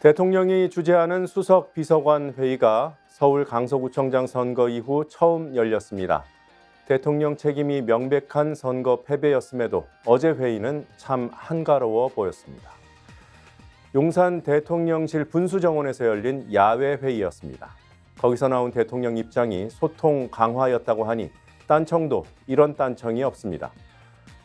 대통령이 주재하는 수석 비서관 회의가 서울 강서구청장 선거 이후 처음 열렸습니다. 대통령 책임이 명백한 선거 패배였음에도 어제 회의는 참 한가로워 보였습니다. 용산 대통령실 분수정원에서 열린 야외 회의였습니다. 거기서 나온 대통령 입장이 소통 강화였다고 하니 딴청도 이런 딴청이 없습니다.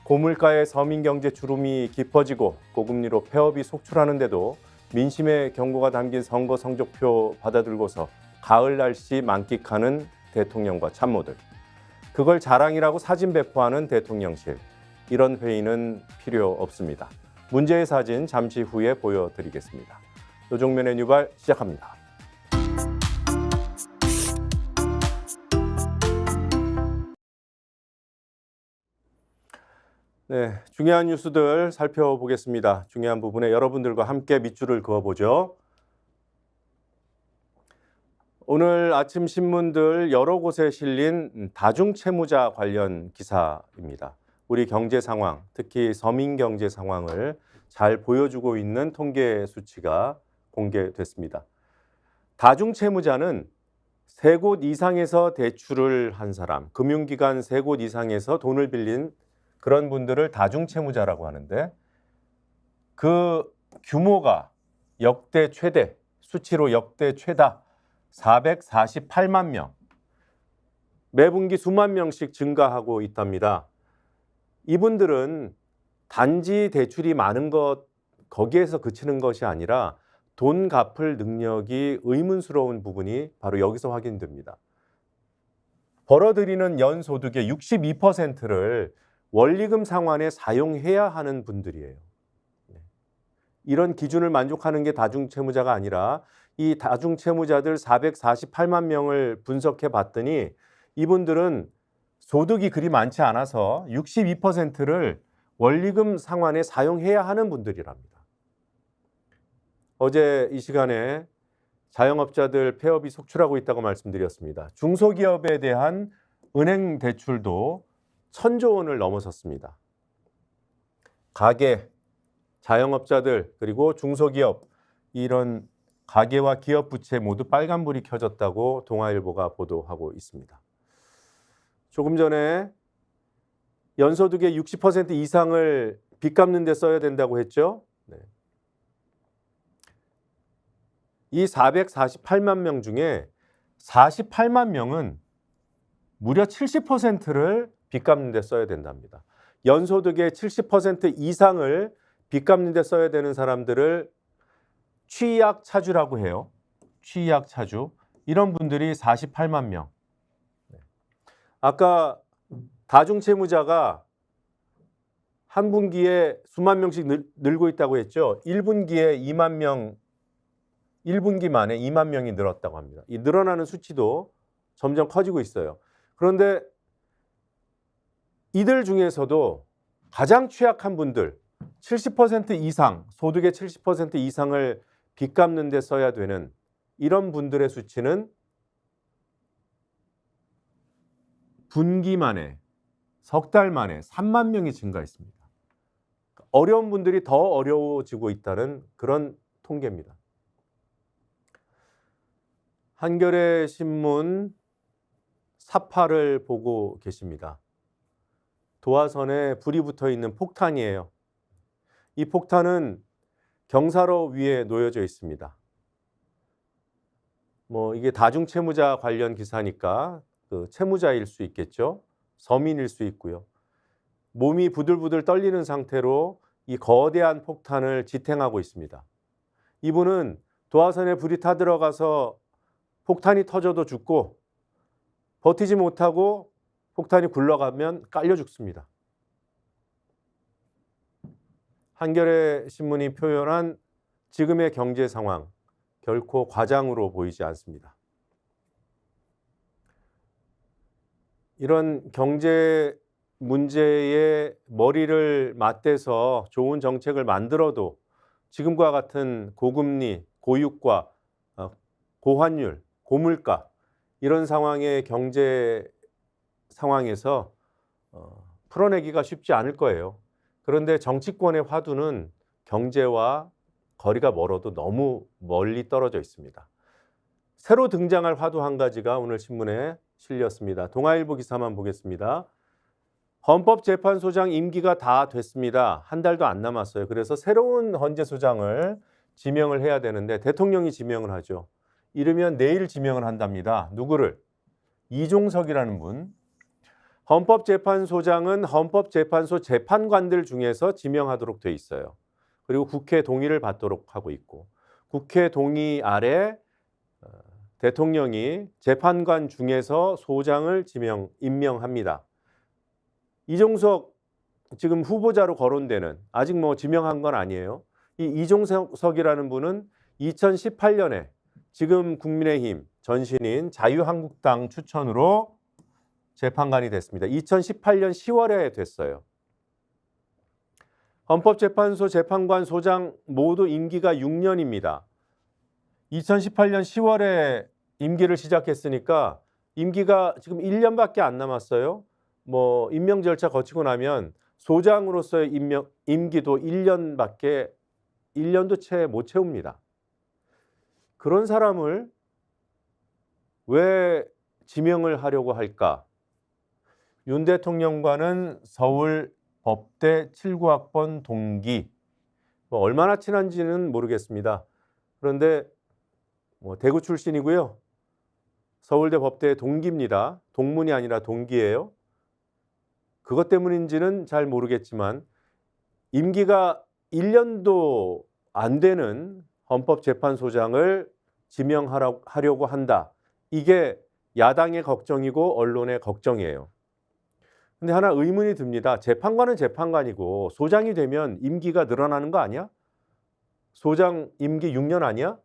고물가의 서민경제 주름이 깊어지고 고금리로 폐업이 속출하는데도 민심의 경고가 담긴 선거 성적표 받아들고서 가을 날씨 만끽하는 대통령과 참모들. 그걸 자랑이라고 사진 배포하는 대통령실. 이런 회의는 필요 없습니다. 문제의 사진 잠시 후에 보여드리겠습니다. 노종면의 뉴발 시작합니다. 네, 중요한 뉴스들 살펴보겠습니다. 중요한 부분에 여러분들과 함께 밑줄을 그어보죠. 오늘 아침 신문들 여러 곳에 실린 다중채무자 관련 기사입니다. 우리 경제 상황, 특히 서민 경제 상황을 잘 보여주고 있는 통계 수치가 공개됐습니다. 다중채무자는 3곳 이상에서 대출을 한 사람, 금융기관 3곳 이상에서 돈을 빌린 그런 분들을 다중채무자라고 하는데 그 규모가 역대 최대, 수치로 역대 최다 448만 명, 매분기 수만 명씩 증가하고 있답니다. 이분들은 단지 대출이 많은 것, 거기에서 그치는 것이 아니라 돈 갚을 능력이 의문스러운 부분이 바로 여기서 확인됩니다. 벌어들이는 연소득의 62%를 원리금 상환에 사용해야 하는 분들이에요. 이런 기준을 만족하는 게 다중채무자가 아니라 이 다중채무자들 448만 명을 분석해 봤더니 이분들은 소득이 그리 많지 않아서 62%를 원리금 상환에 사용해야 하는 분들이랍니다. 어제 이 시간에 자영업자들 폐업이 속출하고 있다고 말씀드렸습니다. 중소기업에 대한 은행 대출도 1,000조 원을 넘어섰습니다. 가계, 자영업자들 그리고 중소기업 이런 가계와 기업 부채 모두 빨간불이 켜졌다고 동아일보가 보도하고 있습니다. 조금 전에 연소득의 60% 이상을 빚 갚는 데 써야 된다고 했죠. 네. 이 448만 명 중에 48만 명은 무려 70%를 빚 갚는 데 써야 된답니다. 연소득의 70% 이상을 빚 갚는 데 써야 되는 사람들을 취약차주라고 해요. 취약차주. 이런 분들이 48만 명. 아까 다중채무자가 한 분기에 수만 명씩 늘고 있다고 했죠. 1분기에 2만 명, 1분기 만에 2만 명이 늘었다고 합니다. 이 늘어나는 수치도 점점 커지고 있어요. 그런데 이들 중에서도 가장 취약한 분들, 70% 이상, 소득의 70% 이상을 빚 갚는 데 써야 되는 이런 분들의 수치는 분기 만에, 석 달 만에 3만 명이 증가했습니다. 어려운 분들이 더 어려워지고 있다는 그런 통계입니다. 한겨레 신문 사파를 보고 계십니다. 도화선에 불이 붙어 있는 폭탄이에요. 이 폭탄은 경사로 위에 놓여져 있습니다. 이게 다중채무자 관련 기사니까 그 채무자일 수 있겠죠. 서민일 수 있고요. 몸이 부들부들 떨리는 상태로 이 거대한 폭탄을 지탱하고 있습니다. 이분은 도화선에 불이 타들어가서 폭탄이 터져도 죽고 버티지 못하고 폭탄이 굴러가면 깔려 죽습니다. 한겨레 신문이 표현한 지금의 경제 상황 결코 과장으로 보이지 않습니다. 이런 경제 문제에 머리를 맞대서 좋은 정책을 만들어도 지금과 같은 고금리, 고유가, 고환율, 고물가 이런 상황의 경제 상황에서 풀어내기가 쉽지 않을 거예요. 그런데 정치권의 화두는 경제와 거리가 멀어도 너무 멀리 떨어져 있습니다. 새로 등장할 화두 한 가지가 오늘 신문에 실렸습니다. 동아일보 기사만 보겠습니다. 헌법재판소장 임기가 다 됐습니다. 한 달도 안 남았어요. 그래서 새로운 헌재소장을 지명을 해야 되는데 대통령이 지명을 하죠. 이르면 내일 지명을 한답니다. 누구를? 이종석이라는 분. 헌법재판소장은 헌법재판소 재판관들 중에서 지명하도록 돼 있어요. 그리고 국회 동의를 받도록 하고 있고, 국회 동의 아래 대통령이 재판관 중에서 소장을 임명합니다. 이종석 지금 후보자로 거론되는, 아직 뭐 지명한 건 아니에요. 이 이종석이라는 분은 2018년에 지금 국민의힘 전신인 자유한국당 추천으로 재판관이 됐습니다. 2018년 10월에 됐어요. 헌법재판소 재판관 소장 모두 임기가 6년입니다. 2018년 10월에 임기를 시작했으니까 임기가 지금 1년밖에 안 남았어요. 뭐 임명 절차 거치고 나면 소장으로서의 임기도 1년도 채 못 채웁니다. 그런 사람을 왜 지명을 하려고 할까? 윤 대통령과는 서울 법대 79학번 동기, 뭐 얼마나 친한지는 모르겠습니다. 그런데 뭐 대구 출신이고요. 서울대 법대 동기입니다. 동문이 아니라 동기예요. 그것 때문인지는 잘 모르겠지만 임기가 1년도 안 되는 헌법재판소장을 지명하려고 한다. 이게 야당의 걱정이고 언론의 걱정이에요. 근데 하나 의문이 듭니다. 재판관은 재판관이고 소장이 되면 임기가 늘어나는 거 아니야? 소장 임기 6년 아니야?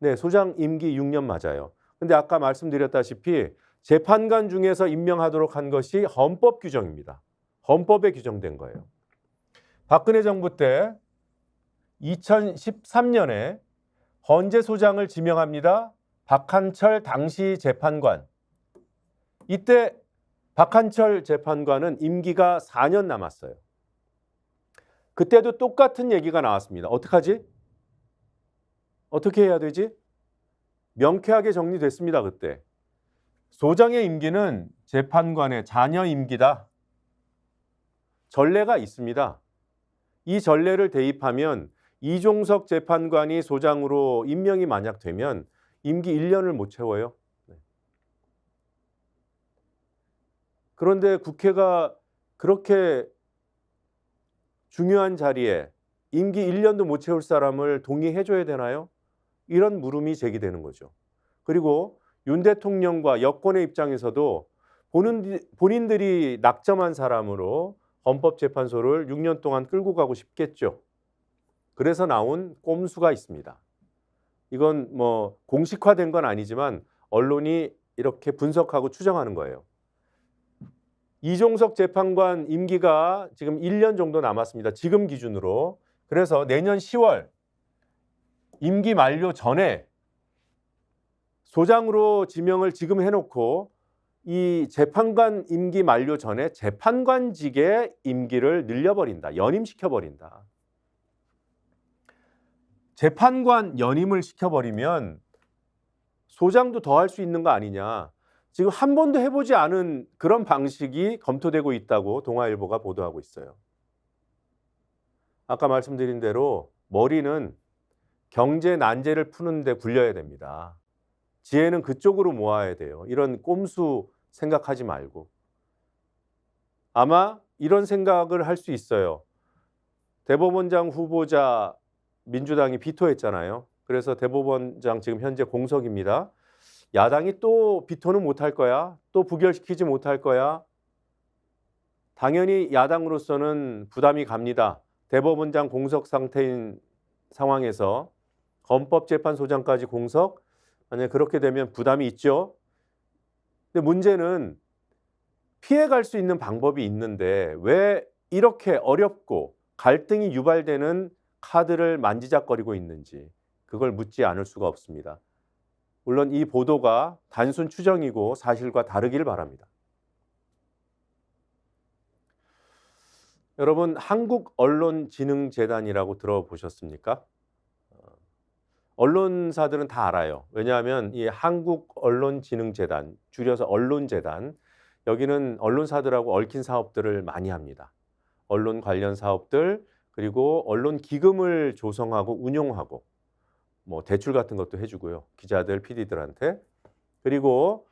네, 소장 임기 6년 맞아요. 근데 아까 말씀드렸다시피 재판관 중에서 임명하도록 한 것이 헌법 규정입니다. 헌법에 규정된 거예요. 박근혜 정부 때 2013년에 헌재소장을 지명합니다. 박한철 당시 재판관. 이때 박한철 재판관은 임기가 4년 남았어요. 그때도 똑같은 얘기가 나왔습니다. 어떡하지? 어떻게 해야 되지? 명쾌하게 정리됐습니다. 그때. 소장의 임기는 재판관의 자녀 임기다. 전례가 있습니다. 이 전례를 대입하면 이종석 재판관이 소장으로 임명이 만약 되면 임기 1년을 못 채워요. 그런데 국회가 그렇게 중요한 자리에 임기 1년도 못 채울 사람을 동의해 줘야 되나요? 이런 물음이 제기되는 거죠. 그리고 윤 대통령과 여권의 입장에서도 본인들이 낙점한 사람으로 헌법재판소를 6년 동안 끌고 가고 싶겠죠. 그래서 나온 꼼수가 있습니다. 이건 뭐 공식화된 건 아니지만 언론이 이렇게 분석하고 추정하는 거예요. 이종석 재판관 임기가 지금 1년 정도 남았습니다. 지금 기준으로. 그래서 내년 10월 임기 만료 전에 소장으로 지명을 지금 해놓고 이 재판관 임기 만료 전에 재판관직의 임기를 늘려버린다. 연임시켜버린다. 재판관 연임을 시켜버리면 소장도 더 할 수 있는 거 아니냐. 지금 한 번도 해보지 않은 그런 방식이 검토되고 있다고 동아일보가 보도하고 있어요. 아까 말씀드린 대로 머리는 경제 난제를 푸는 데 굴려야 됩니다. 지혜는 그쪽으로 모아야 돼요. 이런 꼼수 생각하지 말고. 아마 이런 생각을 할 수 있어요. 대법원장 후보자 민주당이 비토했잖아요. 그래서 대법원장 지금 현재 공석입니다. 야당이 또 비토는 못할 거야. 또 부결시키지 못할 거야. 당연히 야당으로서는 부담이 갑니다. 대법원장 공석 상태인 상황에서 헌법재판소장까지 공석? 만약 그렇게 되면 부담이 있죠. 근데 문제는 피해갈 수 있는 방법이 있는데 왜 이렇게 어렵고 갈등이 유발되는 카드를 만지작거리고 있는지 그걸 묻지 않을 수가 없습니다. 물론 이 보도가 단순 추정이고 사실과 다르기를 바랍니다. 여러분, 한국언론진흥재단이라고 들어보셨습니까? 언론사들은 다 알아요. 왜냐하면 이 한국언론진흥재단, 줄여서 언론재단, 여기는 언론사들하고 얽힌 사업들을 많이 합니다. 언론 관련 사업들, 그리고 언론 기금을 조성하고 운용하고 뭐 대출 같은 것도 해주고요. 기자들, PD들한테. 그리고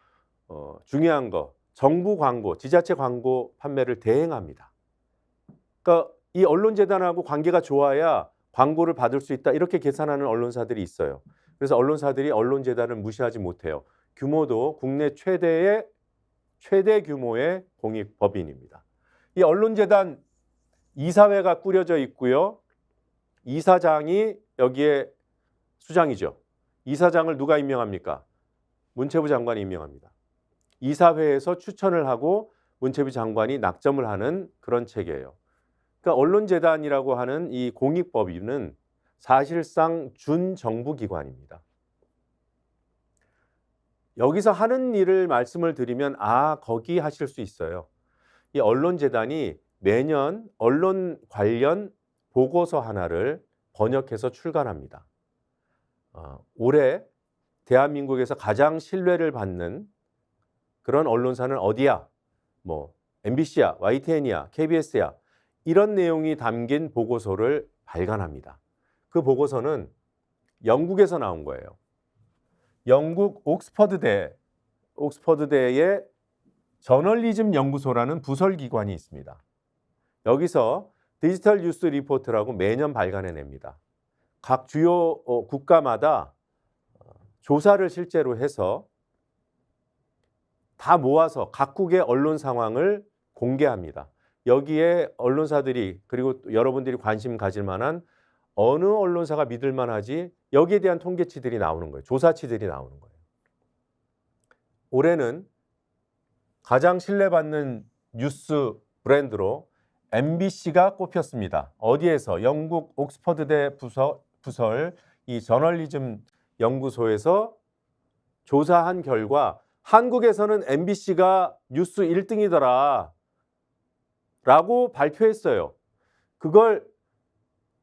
중요한 거, 정부 광고, 지자체 광고 판매를 대행합니다. 그러니까 이 언론재단하고 관계가 좋아야 광고를 받을 수 있다, 이렇게 계산하는 언론사들이 있어요. 그래서 언론사들이 언론재단을 무시하지 못해요. 규모도 국내 최대 규모의 공익법인입니다. 이 언론재단 이사회가 꾸려져 있고요. 이사장이 여기에 수장이죠. 이사장을 누가 임명합니까? 문체부 장관이 임명합니다. 이사회에서 추천을 하고 문체부 장관이 낙점을 하는 그런 체계예요. 그러니까 언론재단이라고 하는 이 공익법인은 사실상 준정부기관입니다. 여기서 하는 일을 말씀을 드리면 거기 하실 수 있어요. 이 언론재단이 매년 언론 관련 보고서 하나를 번역해서 출간합니다. 올해 대한민국에서 가장 신뢰를 받는 그런 언론사는 어디야? 뭐 MBC야, YTN이야, KBS야, 이런 내용이 담긴 보고서를 발간합니다. 그 보고서는 영국에서 나온 거예요. 영국 옥스퍼드대의 저널리즘 연구소라는 부설기관이 있습니다. 여기서 디지털 뉴스 리포트라고 매년 발간해냅니다. 각 주요 국가마다 조사를 실제로 해서 다 모아서 각국의 언론 상황을 공개합니다. 여기에 언론사들이, 그리고 여러분들이 관심 가질 만한 어느 언론사가 믿을 만하지, 여기에 대한 통계치들이 나오는 거예요. 조사치들이 나오는 거예요. 올해는 가장 신뢰받는 뉴스 브랜드로 MBC가 꼽혔습니다. 어디에서? 영국 옥스퍼드대 부설 이 저널리즘 연구소에서 조사한 결과 한국에서는 MBC가 뉴스 1등이더라 라고 발표했어요. 그걸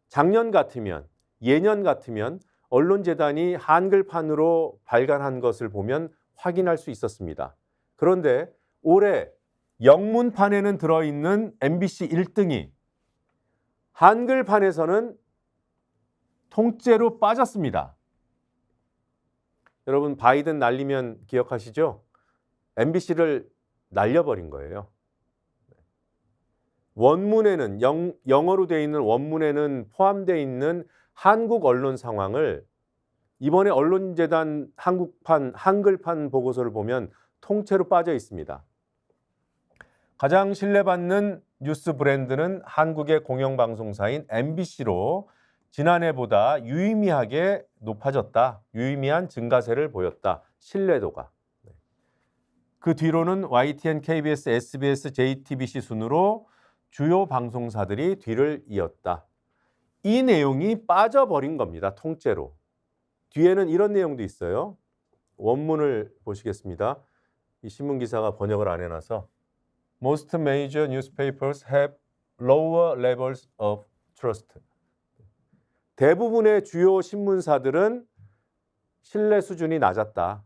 작년 같으면, 예년 같으면 언론재단이 한글판으로 발간한 것을 보면 확인할 수 있었습니다. 그런데 올해 영문판에는 들어있는 MBC 1등이 한글판에서는 통째로 빠졌습니다. 여러분, 바이든 날리면 기억하시죠? MBC를 날려버린 거예요. 원문에는, 영어로 되어 있는 원문에는 포함되어 있는 한국 언론 상황을 이번에 언론재단 한글판 보고서를 보면 통째로 빠져 있습니다. 가장 신뢰받는 뉴스 브랜드는 한국의 공영방송사인 MBC로 지난해보다 유의미하게 높아졌다. 유의미한 증가세를 보였다. 신뢰도가. 그 뒤로는 YTN, KBS, SBS, JTBC 순으로 주요 방송사들이 뒤를 이었다. 이 내용이 빠져버린 겁니다. 통째로. 뒤에는 이런 내용도 있어요. 원문을 보시겠습니다. 이 신문기사가 번역을 안 해놔서 Most major newspapers have lower levels of trust. 대부분의 주요 신문사들은 신뢰 수준이 낮았다.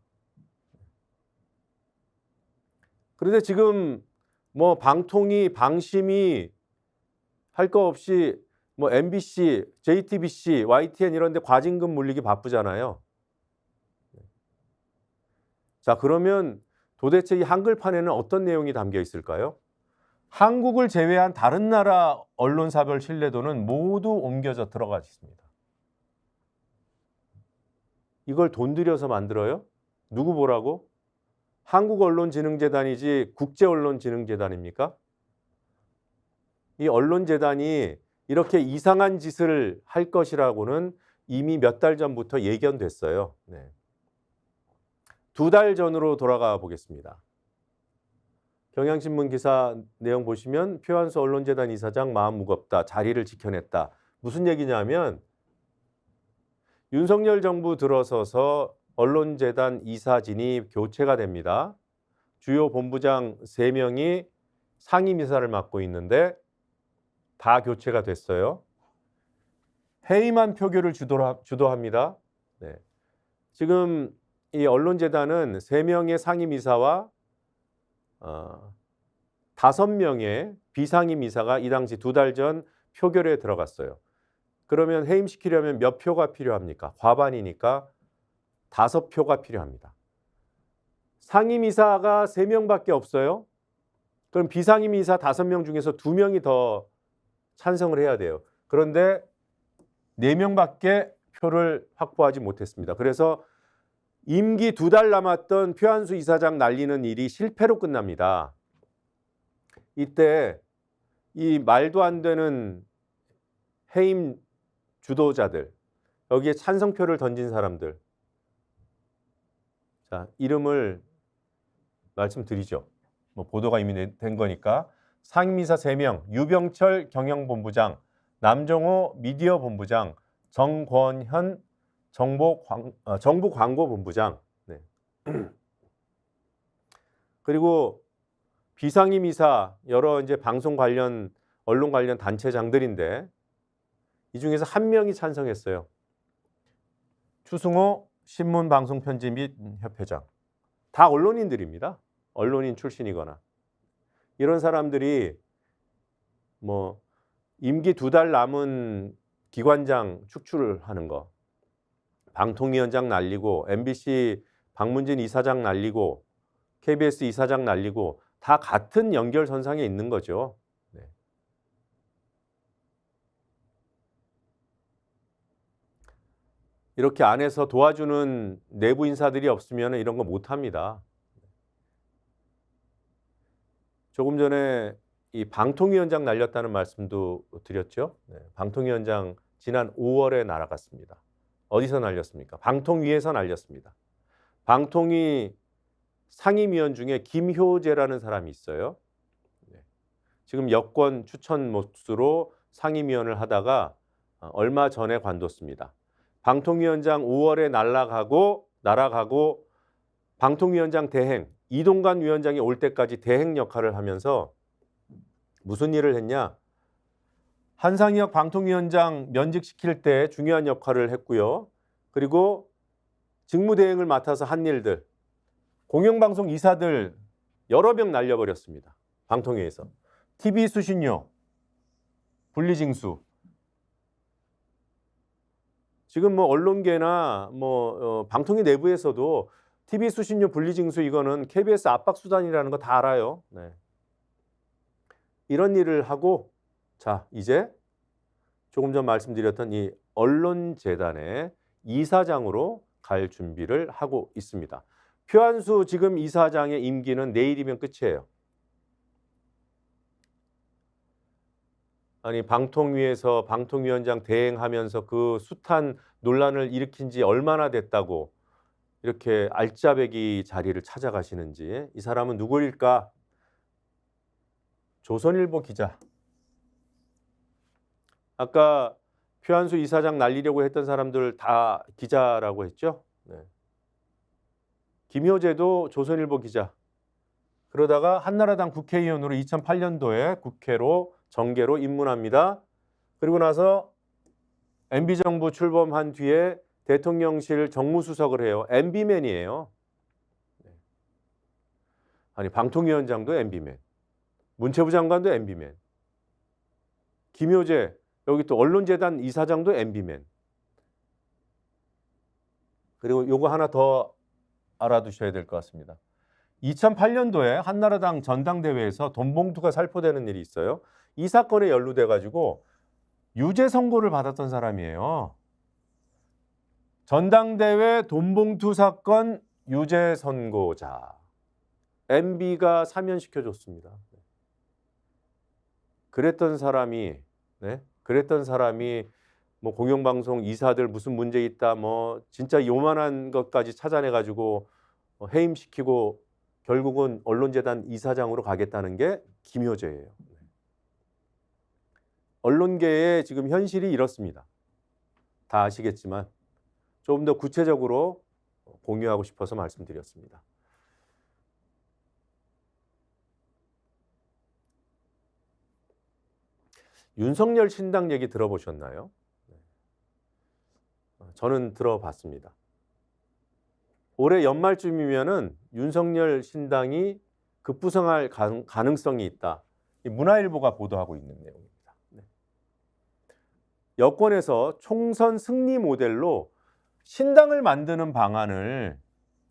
그런데 지금 뭐 방심이 할 거 없이 뭐 MBC, JTBC, YTN 이런 데 과징금 물리기 바쁘잖아요. 자, 그러면 도대체 이 한글판에는 어떤 내용이 담겨 있을까요? 한국을 제외한 다른 나라 언론사별 신뢰도는 모두 옮겨져 들어가 있습니다. 이걸 돈 들여서 만들어요? 누구 보라고? 한국언론진흥재단이지 국제언론진흥재단입니까? 이 언론재단이 이렇게 이상한 짓을 할 것이라고는 이미 몇 달 전부터 예견됐어요. 네. 2달 전으로 돌아가 보겠습니다. 경향신문 기사 내용 보시면 표한수 언론재단 이사장 마음 무겁다. 자리를 지켜냈다. 무슨 얘기냐면 윤석열 정부 들어서서 언론재단 이사진이 교체가 됩니다. 주요 본부장 3명이 상임이사를 맡고 있는데 다 교체가 됐어요. 해임안 표결을 주도합니다. 네. 지금 이 언론재단은 3명의 상임이사와 5명의 비상임이사가 이 당시 2달 전 표결에 들어갔어요. 그러면 해임시키려면 몇 표가 필요합니까? 과반이니까 5표가 필요합니다. 상임이사가 3명밖에 없어요. 그럼 비상임이사 5명 중에서 2명이 더 찬성을 해야 돼요. 그런데 4명밖에 표를 확보하지 못했습니다. 그래서 임기 2달 남았던 표한수 이사장 날리는 일이 실패로 끝납니다. 이때 이 말도 안 되는 해임 주도자들, 여기에 찬성표를 던진 사람들, 자, 이름을 말씀드리죠. 뭐 보도가 이미 된 거니까. 상임이사 3명, 유병철 경영본부장, 남종호 미디어본부장, 정권현 정부광고본부장. 네. 그리고 비상임이사 여러 이제 방송 관련 언론 관련 단체장들인데 이 중에서 1명이 찬성했어요. 추승호 신문방송편집 및 협회장. 다 언론인들입니다. 언론인 출신이거나. 이런 사람들이 뭐 임기 2달 남은 기관장 축출을 하는 거, 방통위원장 날리고 MBC 박문진 이사장 날리고 KBS 이사장 날리고 다 같은 연결선상에 있는 거죠. 네. 이렇게 안에서 도와주는 내부 인사들이 없으면 이런 거 못합니다. 조금 전에 이 방통위원장 날렸다는 말씀도 드렸죠. 네. 방통위원장 지난 5월에 날아갔습니다. 어디서 날렸습니까? 방통위에서 날렸습니다. 방통위 상임위원 중에 김효재라는 사람이 있어요. 네. 지금 여권 추천 몫으로 상임위원을 하다가 얼마 전에 관뒀습니다. 방통위원장 5월에 날아가고 방통위원장 대행, 이동관 위원장이 올 때까지 대행 역할을 하면서 무슨 일을 했냐? 한상혁 방통위원장 면직시킬 때 중요한 역할을 했고요. 그리고 직무대행을 맡아서 한 일들, 공영방송 이사들 여러 명 날려버렸습니다. 방통위에서. TV 수신료, 분리징수. 지금 뭐 언론계나 방통위 내부에서도 TV 수신료 분리징수 이거는 KBS 압박 수단이라는 거 다 알아요. 네. 이런 일을 하고 자, 이제 조금 전 말씀드렸던 이 언론재단의 이사장으로 갈 준비를 하고 있습니다. 표한수 지금 이사장의 임기는 내일이면 끝이에요. 아니 방통위에서 방통위원장 대행하면서 그 숱한 논란을 일으킨 지 얼마나 됐다고 이렇게 알짜배기 자리를 찾아가시는지. 이 사람은 누구일까? 조선일보 기자. 아까 표한수 이사장 날리려고 했던 사람들 다 기자라고 했죠. 네. 김효재도 조선일보 기자. 그러다가 한나라당 국회의원으로 2008년도에 국회로 정계로 입문합니다. 그리고 나서 MB정부 출범한 뒤에 대통령실 정무수석을 해요. MB맨이에요. 아니 방통위원장도 MB맨, 문체부 장관도 MB맨, 김효재 여기 또 언론재단 이사장도 MB맨. 그리고 요거 하나 더 알아두셔야 될 것 같습니다. 2008년도에 한나라당 전당대회에서 돈봉투가 살포되는 일이 있어요. 이 사건에 연루돼 가지고 유죄 선고를 받았던 사람이에요. 전당대회 돈봉투 사건 유죄 선고자. MB가 사면시켜줬습니다. 그랬던 사람이 뭐 공영방송 이사들 무슨 문제 있다 뭐 진짜 요만한 것까지 찾아내 가지고 해임시키고 결국은 언론재단 이사장으로 가겠다는 게 김효재예요. 언론계의 지금 현실이 이렇습니다. 다 아시겠지만 조금 더 구체적으로 공유하고 싶어서 말씀드렸습니다. 윤석열 신당 얘기 들어보셨나요? 저는 들어봤습니다. 올해 연말쯤이면은 윤석열 신당이 급부상할 가능성이 있다. 문화일보가 보도하고 있는 내용입니다. 네. 여권에서 총선 승리 모델로 신당을 만드는 방안을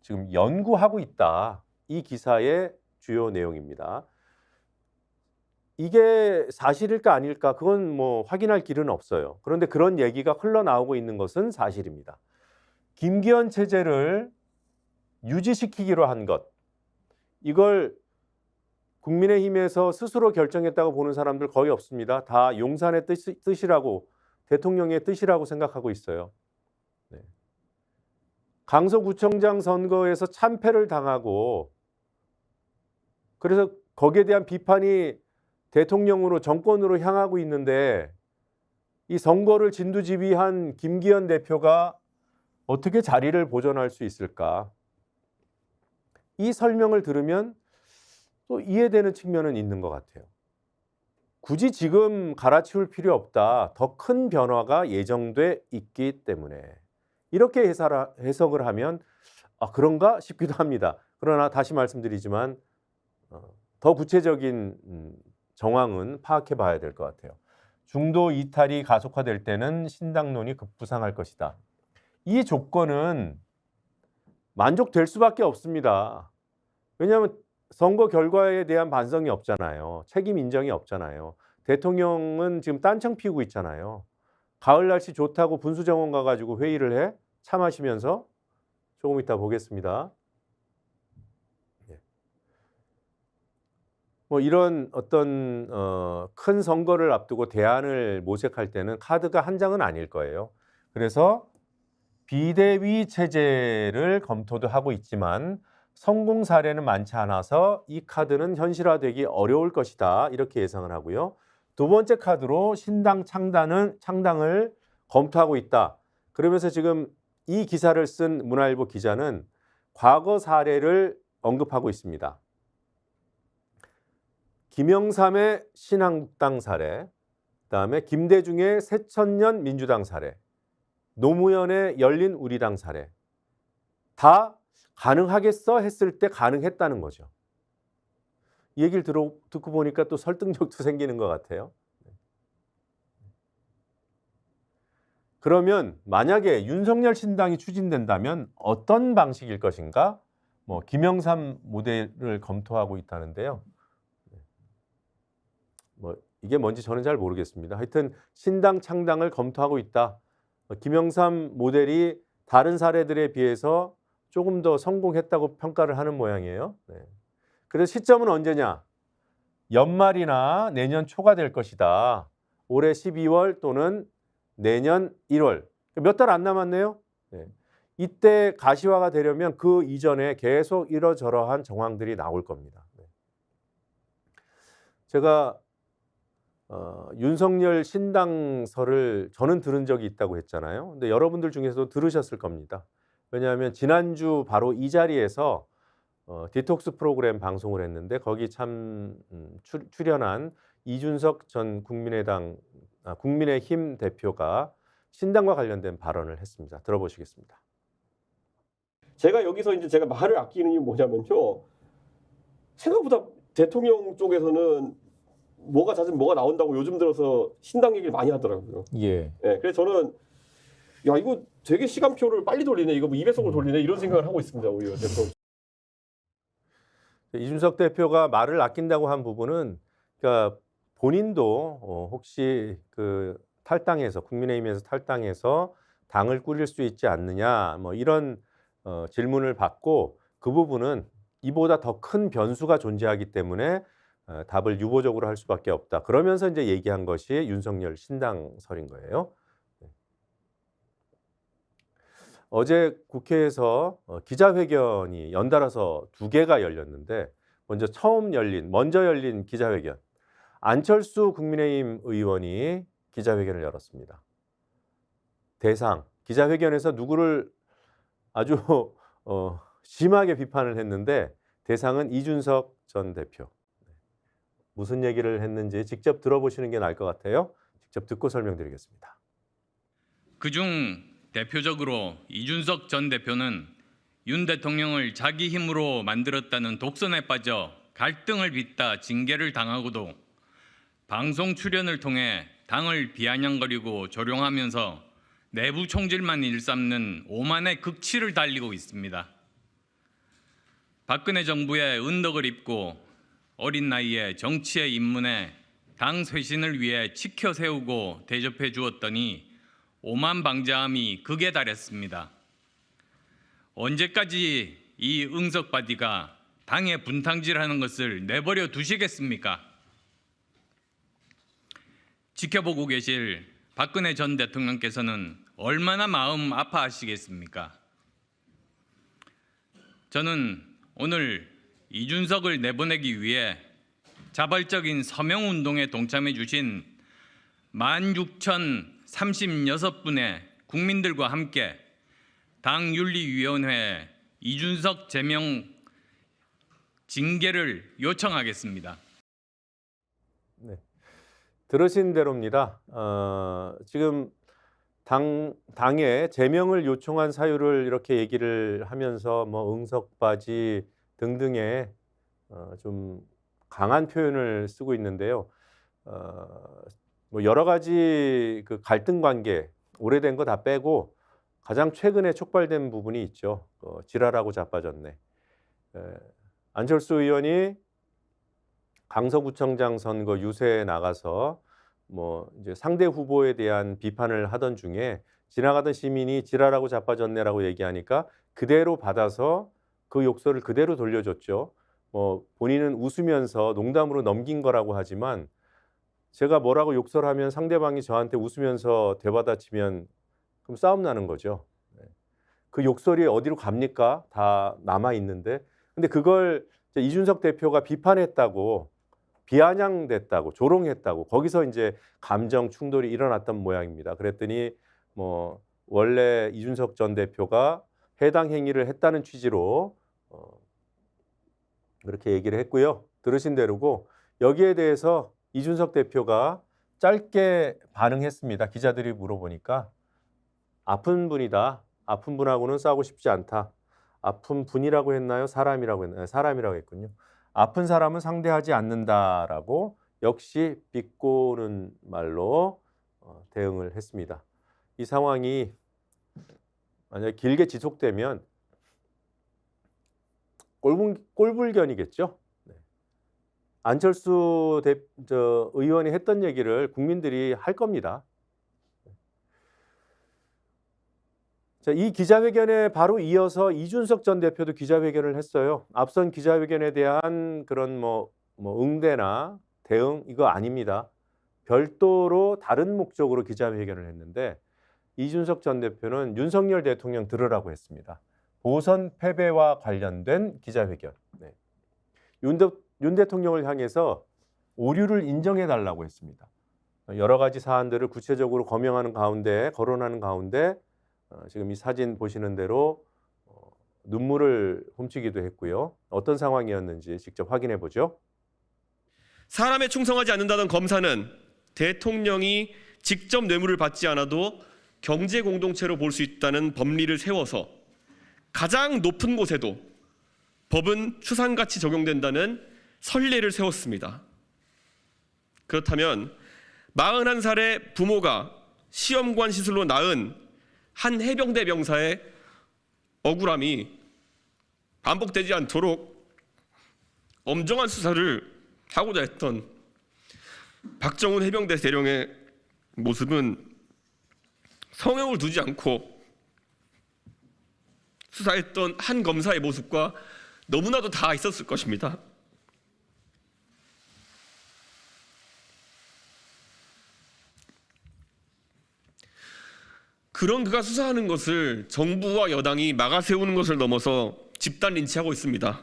지금 연구하고 있다. 이 기사의 주요 내용입니다. 이게 사실일까 아닐까 그건 뭐 확인할 길은 없어요. 그런데 그런 얘기가 흘러나오고 있는 것은 사실입니다. 김기현 체제를 유지시키기로 한 것, 이걸 국민의힘에서 스스로 결정했다고 보는 사람들 거의 없습니다. 다 용산의 뜻이라고, 대통령의 뜻이라고 생각하고 있어요. 네. 강서구청장 선거에서 참패를 당하고 그래서 거기에 대한 비판이 대통령으로 정권으로 향하고 있는데 이 선거를 진두지휘한 김기현 대표가 어떻게 자리를 보존할 수 있을까? 이 설명을 들으면 또 이해되는 측면은 있는 것 같아요. 굳이 지금 갈아치울 필요 없다. 더 큰 변화가 예정돼 있기 때문에. 이렇게 해석을 하면 그런가 싶기도 합니다. 그러나 다시 말씀드리지만 더 구체적인 정황은 파악해 봐야 될 것 같아요. 중도 이탈이 가속화될 때는 신당론이 급부상할 것이다. 이 조건은 만족될 수밖에 없습니다. 왜냐하면 선거 결과에 대한 반성이 없잖아요. 책임 인정이 없잖아요. 대통령은 지금 딴청 피우고 있잖아요. 가을 날씨 좋다고 분수정원 가가지고 회의를 해? 차 마시면서? 조금 이따 보겠습니다. 뭐 이런 어떤 큰 선거를 앞두고 대안을 모색할 때는 카드가 한 장은 아닐 거예요. 그래서 비대위 체제를 검토도 하고 있지만 성공 사례는 많지 않아서 이 카드는 현실화되기 어려울 것이다. 이렇게 예상을 하고요. 두 번째 카드로 신당 창당을 검토하고 있다. 그러면서 지금 이 기사를 쓴 문화일보 기자는 과거 사례를 언급하고 있습니다. 김영삼의 신한국당 사례, 그다음에 김대중의 새천년 민주당 사례, 노무현의 열린우리당 사례 다 가능하겠어 했을 때 가능했다는 거죠. 이 얘기를 듣고 보니까 또 설득력도 생기는 것 같아요. 그러면 만약에 윤석열 신당이 추진된다면 어떤 방식일 것인가? 뭐 김영삼 모델을 검토하고 있다는데요. 뭐 이게 뭔지 저는 잘 모르겠습니다. 하여튼 신당 창당을 검토하고 있다. 김영삼 모델이 다른 사례들에 비해서 조금 더 성공했다고 평가를 하는 모양이에요. 네. 그래서 시점은 언제냐? 연말이나 내년 초가 될 것이다. 올해 12월 또는 내년 1월. 몇 달 안 남았네요. 네. 이때 가시화가 되려면 그 이전에 계속 이러저러한 정황들이 나올 겁니다. 네. 제가 윤석열 신당설을 저는 들은 적이 있다고 했잖아요. 근데 여러분들 중에서도 들으셨을 겁니다. 왜냐하면 지난주 바로 이 자리에서 디톡스 프로그램 방송을 했는데 거기 참 출연한 이준석 전 국민의힘 대표가 신당과 관련된 발언을 했습니다. 들어보시겠습니다. 제가 여기서 이제 제가 말을 아끼는 이유 뭐냐면요. 생각보다 대통령 쪽에서는 뭐가 잦으면 뭐가 나온다고 요즘 들어서 신당 얘기를 많이 하더라고요. 예. 네, 그래서 저는 야 이거 되게 시간표를 빨리 돌리네. 이거 뭐 2배속으로 돌리네. 이런 생각을 하고 있습니다. 오히려 대통령. 이준석 대표가 말을 아낀다고 한 부분은 그러니까 본인도 혹시 그 탈당해서 국민의힘에서 탈당해서 당을 꾸릴 수 있지 않느냐 뭐 이런 질문을 받고 그 부분은 이보다 더 큰 변수가 존재하기 때문에 답을 유보적으로 할 수밖에 없다. 그러면서 이제 얘기한 것이 윤석열 신당설인 거예요. 어제 국회에서 기자회견이 연달아서 2개가 열렸는데 먼저 열린 기자회견. 안철수 국민의힘 의원이 기자회견을 열었습니다. 기자회견에서 누구를 아주 심하게 비판을 했는데 대상은 이준석 전 대표. 무슨 얘기를 했는지 직접 들어보시는 게 나을 것 같아요. 직접 듣고 설명드리겠습니다. 그중 대표적으로 이준석 전 대표는 윤 대통령을 자기 힘으로 만들었다는 독선에 빠져 갈등을 빚다 징계를 당하고도 방송 출연을 통해 당을 비아냥거리고 조롱하면서 내부 총질만 일삼는 오만의 극치를 달리고 있습니다. 박근혜 정부의 은덕을 입고 어린 나이에 정치에 입문해 당 쇄신을 위해 지켜 세우고 대접해 주었더니 오만방자함이 극에 달했습니다. 언제까지 이 응석바디가 당의 분탕질하는 것을 내버려 두시겠습니까? 지켜보고 계실 박근혜 전 대통령께서는 얼마나 마음 아파하시겠습니까? 저는 오늘 이준석을 내보내기 위해 자발적인 서명운동에 동참해 주신 16,036분의 국민들과 함께 당윤리위원회에 이준석 제명 징계를 요청하겠습니다. 네, 들으신 대로입니다. 지금 당에 제명을 요청한 사유를 이렇게 얘기를 하면서 뭐 응석바지 등등의 좀 강한 표현을 쓰고 있는데요. 뭐 여러 가지 그 갈등 관계 오래된 거 다 빼고 가장 최근에 촉발된 부분이 있죠. 지랄하고 자빠졌네. 안철수 의원이 강서구청장 선거 유세에 나가서 뭐 이제 상대 후보에 대한 비판을 하던 중에 지나가던 시민이 지랄하고 자빠졌네라고 얘기하니까 그대로 받아서 그 욕설을 그대로 돌려줬죠. 뭐 본인은 웃으면서 농담으로 넘긴 거라고 하지만 제가 뭐라고 욕설하면 상대방이 저한테 웃으면서 되받아치면 그럼 싸움 나는 거죠. 그 욕설이 어디로 갑니까? 다 남아 있는데. 근데 그걸 이준석 대표가 비판했다고, 비아냥됐다고, 조롱했다고, 거기서 이제 감정 충돌이 일어났던 모양입니다. 그랬더니 뭐 원래 이준석 전 대표가 해당 행위를 했다는 취지로 그렇게 얘기를 했고요. 들으신 대로고 여기에 대해서 이준석 대표가 짧게 반응했습니다. 기자들이 물어보니까 아픈 분이다. 아픈 분하고는 싸우고 싶지 않다. 아픈 분이라고 했나요? 사람이라고 했나요? 사람이라고 했군요. 아픈 사람은 상대하지 않는다라고 역시 비꼬는 말로 대응을 했습니다. 이 상황이 만약에 길게 지속되면 꼴불견이겠죠. 안철수 의원이 했던 얘기를 국민들이 할 겁니다. 자, 이 기자회견에 바로 이어서 이준석 전 대표도 기자회견을 했어요. 앞선 기자회견에 대한 그런 뭐 응대나 대응 이거 아닙니다. 별도로 다른 목적으로 기자회견을 했는데 이준석 전 대표는 윤석열 대통령 들으라고 했습니다. 보선 패배와 관련된 기자회견. 네. 윤 대통령을 향해서 오류를 인정해 달라고 했습니다. 여러 가지 사안들을 구체적으로 거론하는 가운데 지금 이 사진 보시는 대로 눈물을 훔치기도 했고요. 어떤 상황이었는지 직접 확인해 보죠. 사람에 충성하지 않는다던 검사는 대통령이 직접 뇌물을 받지 않아도 경제 공동체로 볼 수 있다는 법리를 세워서 가장 높은 곳에도 법은 추상같이 적용된다는 선례를 세웠습니다. 그렇다면 41살의 부모가 시험관 시술로 낳은 한 해병대 병사의 억울함이 반복되지 않도록 엄정한 수사를 하고자 했던 박정훈 해병대 대령의 모습은 성형을 두지 않고 수사했던 한 검사의 모습과 너무나도 다 있었을 것입니다. 그런 그가 수사하는 것을 정부와 여당이 막아세우는 것을 넘어서 집단 린치하고 있습니다.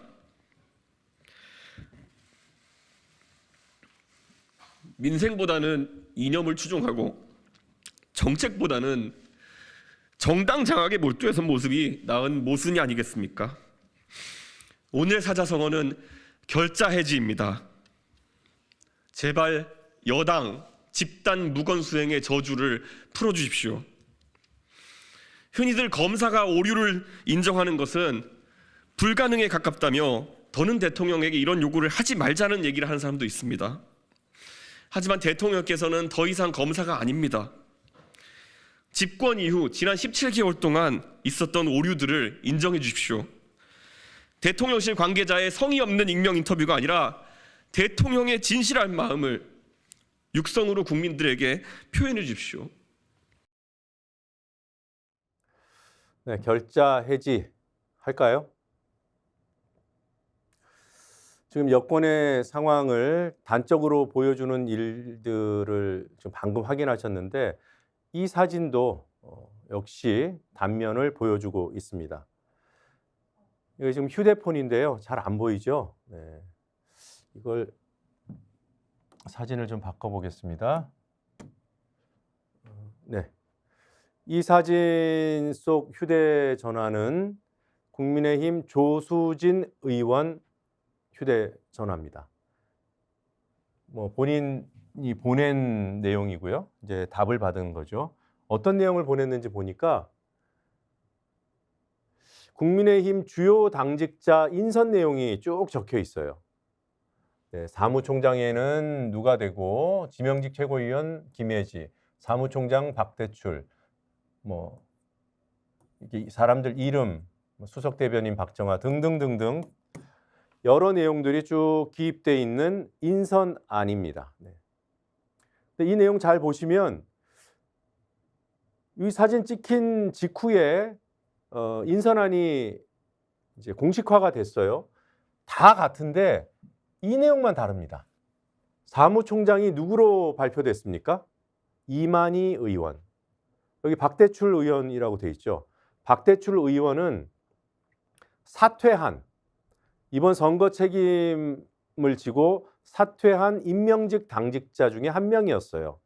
민생보다는 이념을 추종하고 정책보다는 정당 장악에 몰두해선 모습이 나은 모순이 아니겠습니까? 오늘 사자성어는 결자 해지입니다. 제발 여당 집단 무건수행의 저주를 풀어주십시오. 흔히들 검사가 오류를 인정하는 것은 불가능에 가깝다며 더는 대통령에게 이런 요구를 하지 말자는 얘기를 하는 사람도 있습니다. 하지만 대통령께서는 더 이상 검사가 아닙니다. 집권 이후 지난 17개월 동안 있었던 오류들을 인정해 주십시오. 대통령실 관계자의 성의 없는 익명 인터뷰가 아니라 대통령의 진실한 마음을 육성으로 국민들에게 표현해 주십시오. 네, 결자 해지 할까요? 지금 여권의 상황을 단적으로 보여주는 일들을 지금 방금 확인하셨는데 이 사진도 역시 단면을 보여주고 있습니다. 이거 지금 휴대폰인데요. 잘 안 보이죠? 네. 이걸 사진을 좀 바꿔보겠습니다. 네. 이 사진 속 휴대전화는 국민의힘 조수진 의원 휴대전화입니다. 뭐 본인이 보낸 내용이고요. 이제 답을 받은 거죠. 어떤 내용을 보냈는지 보니까 국민의힘 주요 당직자 인선 내용이 쭉 적혀 있어요. 네, 사무총장에는 누가 되고 지명직 최고위원 김혜지, 사무총장 박대출, 뭐 이게 사람들 이름, 수석 대변인 박정아 등등등등 여러 내용들이 쭉 기입돼 있는 인선안입니다. 네. 근데 이 내용 잘 보시면 이 사진 찍힌 직후에 인선안이 이제 공식화가 됐어요. 다 같은데 이 내용만 다릅니다. 사무총장이 누구로 발표됐습니까? 이만희 의원. 여기 박대출 의원이라고 돼 있죠. 박대출 의원은 사퇴한, 이번 선거 책임을 지고 사퇴한 임명직 당직자 중에 한 명이었어요.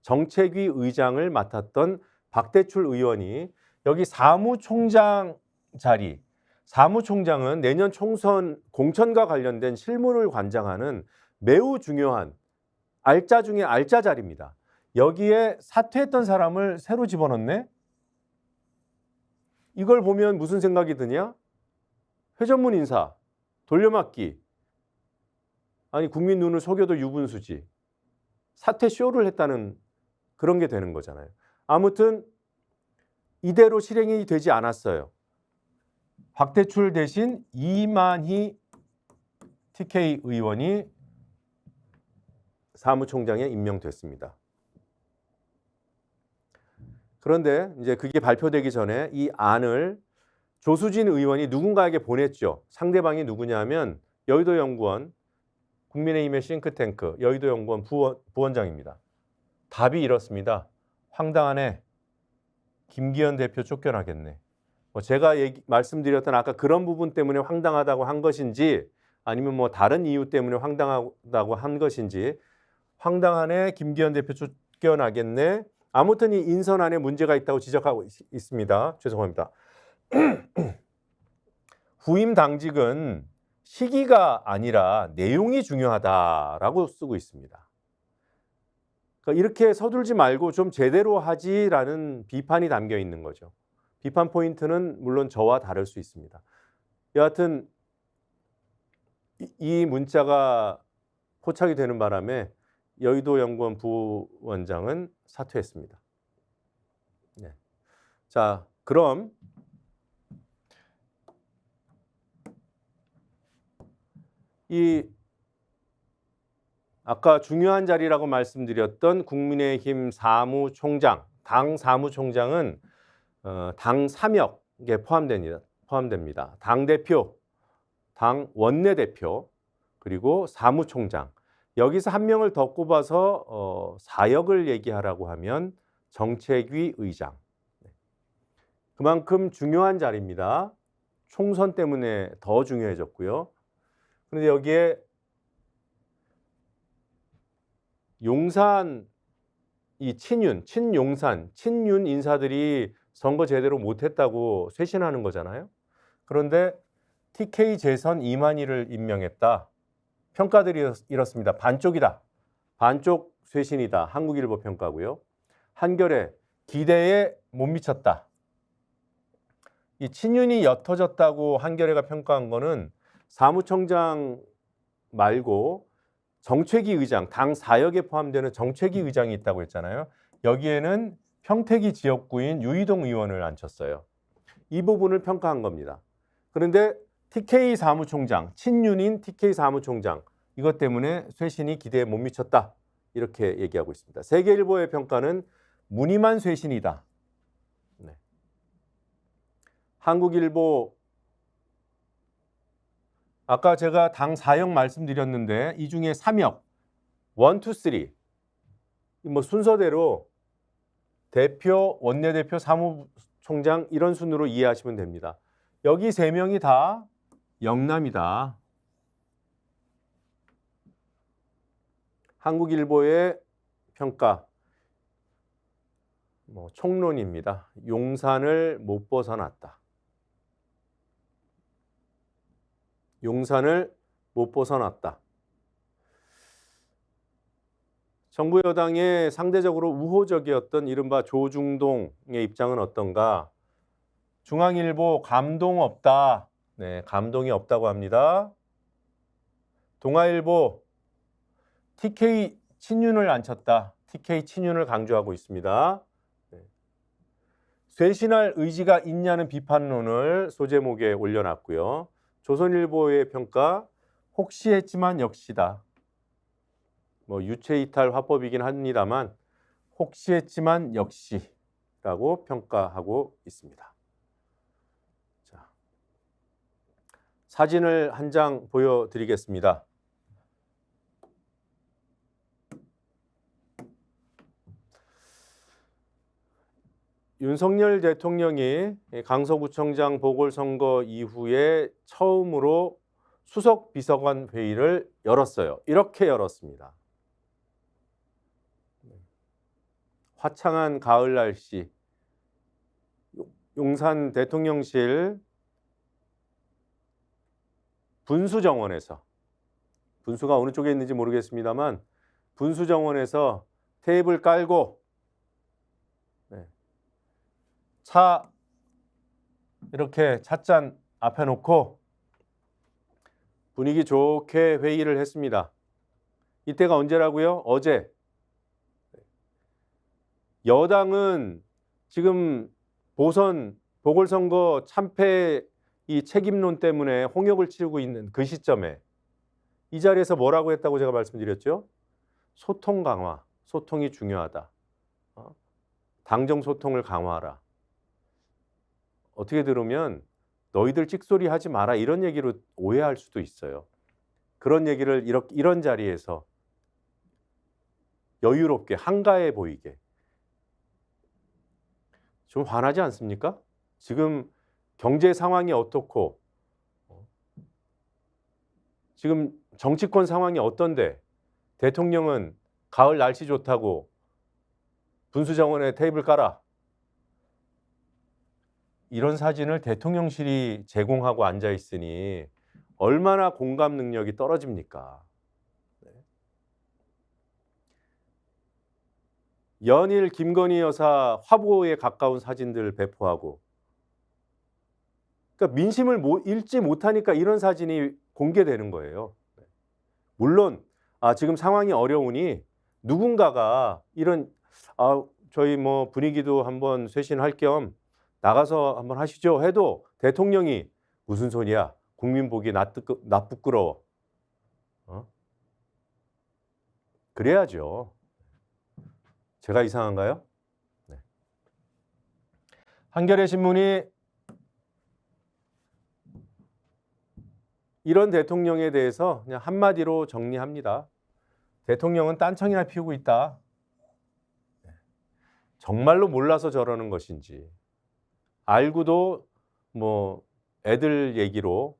정책위 의장을 맡았던 박대출 의원이 여기 사무총장 자리, 사무총장은 내년 총선 공천과 관련된 실무를 관장하는 매우 중요한 알짜 중에 알짜 자리입니다. 여기에 사퇴했던 사람을 새로 집어넣네? 이걸 보면 무슨 생각이 드냐? 회전문 인사, 돌려막기. 아니 국민 눈을 속여도 유분수지. 사퇴 쇼를 했다는 그런 게 되는 거잖아요. 아무튼 이대로 실행이 되지 않았어요. 박대출 대신 이만희 TK 의원이 사무총장에 임명됐습니다. 그런데 이제 그게 발표되기 전에 이 안을 조수진 의원이 누군가에게 보냈죠. 상대방이 누구냐면 여의도연구원, 국민의힘의 싱크탱크 여의도연구원 부원장입니다. 답이 이렇습니다. 황당하네. 김기현 대표 쫓겨나겠네. 제가 말씀드렸던 아까 그런 부분 때문에 황당하다고 한 것인지 아니면 뭐 다른 이유 때문에 황당하다고 한 것인지 황당하네. 김기현 대표 쫓겨나겠네. 아무튼 이 인선안에 문제가 있다고 지적하고 있습니다. 죄송합니다. 후임 당직은 시기가 아니라 내용이 중요하다라고 쓰고 있습니다. 그러니까 이렇게 서둘지 말고 좀 제대로 하지라는 비판이 담겨 있는 거죠. 비판 포인트는 물론 저와 다를 수 있습니다. 여하튼 이 문자가 포착이 되는 바람에 여의도연구원 부원장은 사퇴했습니다. 네. 자, 그럼 이 아까 중요한 자리라고 말씀드렸던 국민의힘 사무총장, 당 사무총장은 당 3역에 포함됩니다. 당대표, 당 원내대표, 그리고 사무총장. 여기서 한 명을 더 꼽아서 4역을 얘기하라고 하면 정책위 의장. 그만큼 중요한 자리입니다. 총선 때문에 더 중요해졌고요. 그런데 여기에 용산 이 친윤 인사들이 선거 제대로 못했다고 쇄신하는 거잖아요. 그런데 TK 재선 이만희를 임명했다. 평가들이 이렇습니다. 반쪽이다. 반쪽 쇄신이다. 한국일보 평가고요. 한겨레 기대에 못 미쳤다. 이 친윤이 옅어졌다고 한겨레가 평가한 거는 사무총장 말고 정책위 의장, 당 4역에 포함되는 정책위 의장이 있다고 했잖아요. 여기에는 평택이 지역구인 유이동 의원을 앉혔어요. 이 부분을 평가한 겁니다. 그런데 TK 사무총장, 친윤인 TK 사무총장, 이것 때문에 쇄신이 기대에 못 미쳤다. 이렇게 얘기하고 있습니다. 세계일보의 평가는 무늬만 쇄신이다. 네. 한국일보, 아까 제가 당 4역 말씀드렸는데 이 중에 3역, 1, 2, 3, 뭐 순서대로 대표, 원내대표, 사무총장 이런 순으로 이해하시면 됩니다. 여기 3명이 다 영남이다. 한국일보의 평가, 총론입니다. 용산을 못 벗어났다. 용산을 못 벗어났다. 정부 여당의 상대적으로 우호적이었던 이른바 조중동의 입장은 어떤가? 중앙일보 감동 없다. 네, 감동이 없다고 합니다. 동아일보 TK 친윤을 앉혔다. TK 친윤을 강조하고 있습니다. 네. 쇄신할 의지가 있냐는 비판론을 소제목에 올려놨고요. 조선일보의 평가, 혹시 했지만 역시다. 유체이탈 화법이긴 합니다만 혹시 했지만 역시라고 평가하고 있습니다. 자, 사진을 한 장 보여드리겠습니다. 윤석열 대통령이 강서구청장 보궐선거 이후에 처음으로 수석 비서관 회의를 열었어요. 이렇게 열었습니다. 화창한 가을 날씨, 용산 대통령실 분수정원에서, 분수가 어느 쪽에 있는지 모르겠습니다만 분수정원에서 테이블 깔고 차 이렇게 찻잔 앞에 놓고 분위기 좋게 회의를 했습니다. 이때가 언제라고요? 어제. 여당은 지금 보궐선거 참패 이 책임론 때문에 홍역을 치르고 있는 그 시점에 이 자리에서 뭐라고 했다고 제가 말씀드렸죠? 소통 강화, 소통이 중요하다. 당정 소통을 강화하라. 어떻게 들으면 너희들 찍소리 하지 마라 이런 얘기로 오해할 수도 있어요. 그런 얘기를 이런 자리에서 여유롭게 한가해 보이게. 좀 화나지 않습니까? 지금 경제 상황이 어떻고 지금 정치권 상황이 어떤데 대통령은 가을 날씨 좋다고 분수정원에 테이블 깔아. 이런 사진을 대통령실이 제공하고 앉아 있으니 얼마나 공감 능력이 떨어집니까? 연일 김건희 여사 화보에 가까운 사진들 배포하고, 그러니까 민심을 읽지 못하니까 이런 사진이 공개되는 거예요. 물론 지금 상황이 어려우니 누군가가 이런 저희 분위기도 한번 쇄신할 겸 나가서 한번 하시죠 해도 대통령이 무슨 소리야? 국민 보기 나 부끄러워. 그래야죠. 제가 이상한가요? 네. 한겨레 신문이 이런 대통령에 대해서 그냥 한마디로 정리합니다. 대통령은 딴청이나 피우고 있다. 정말로 몰라서 저러는 것인지 알고도 애들 얘기로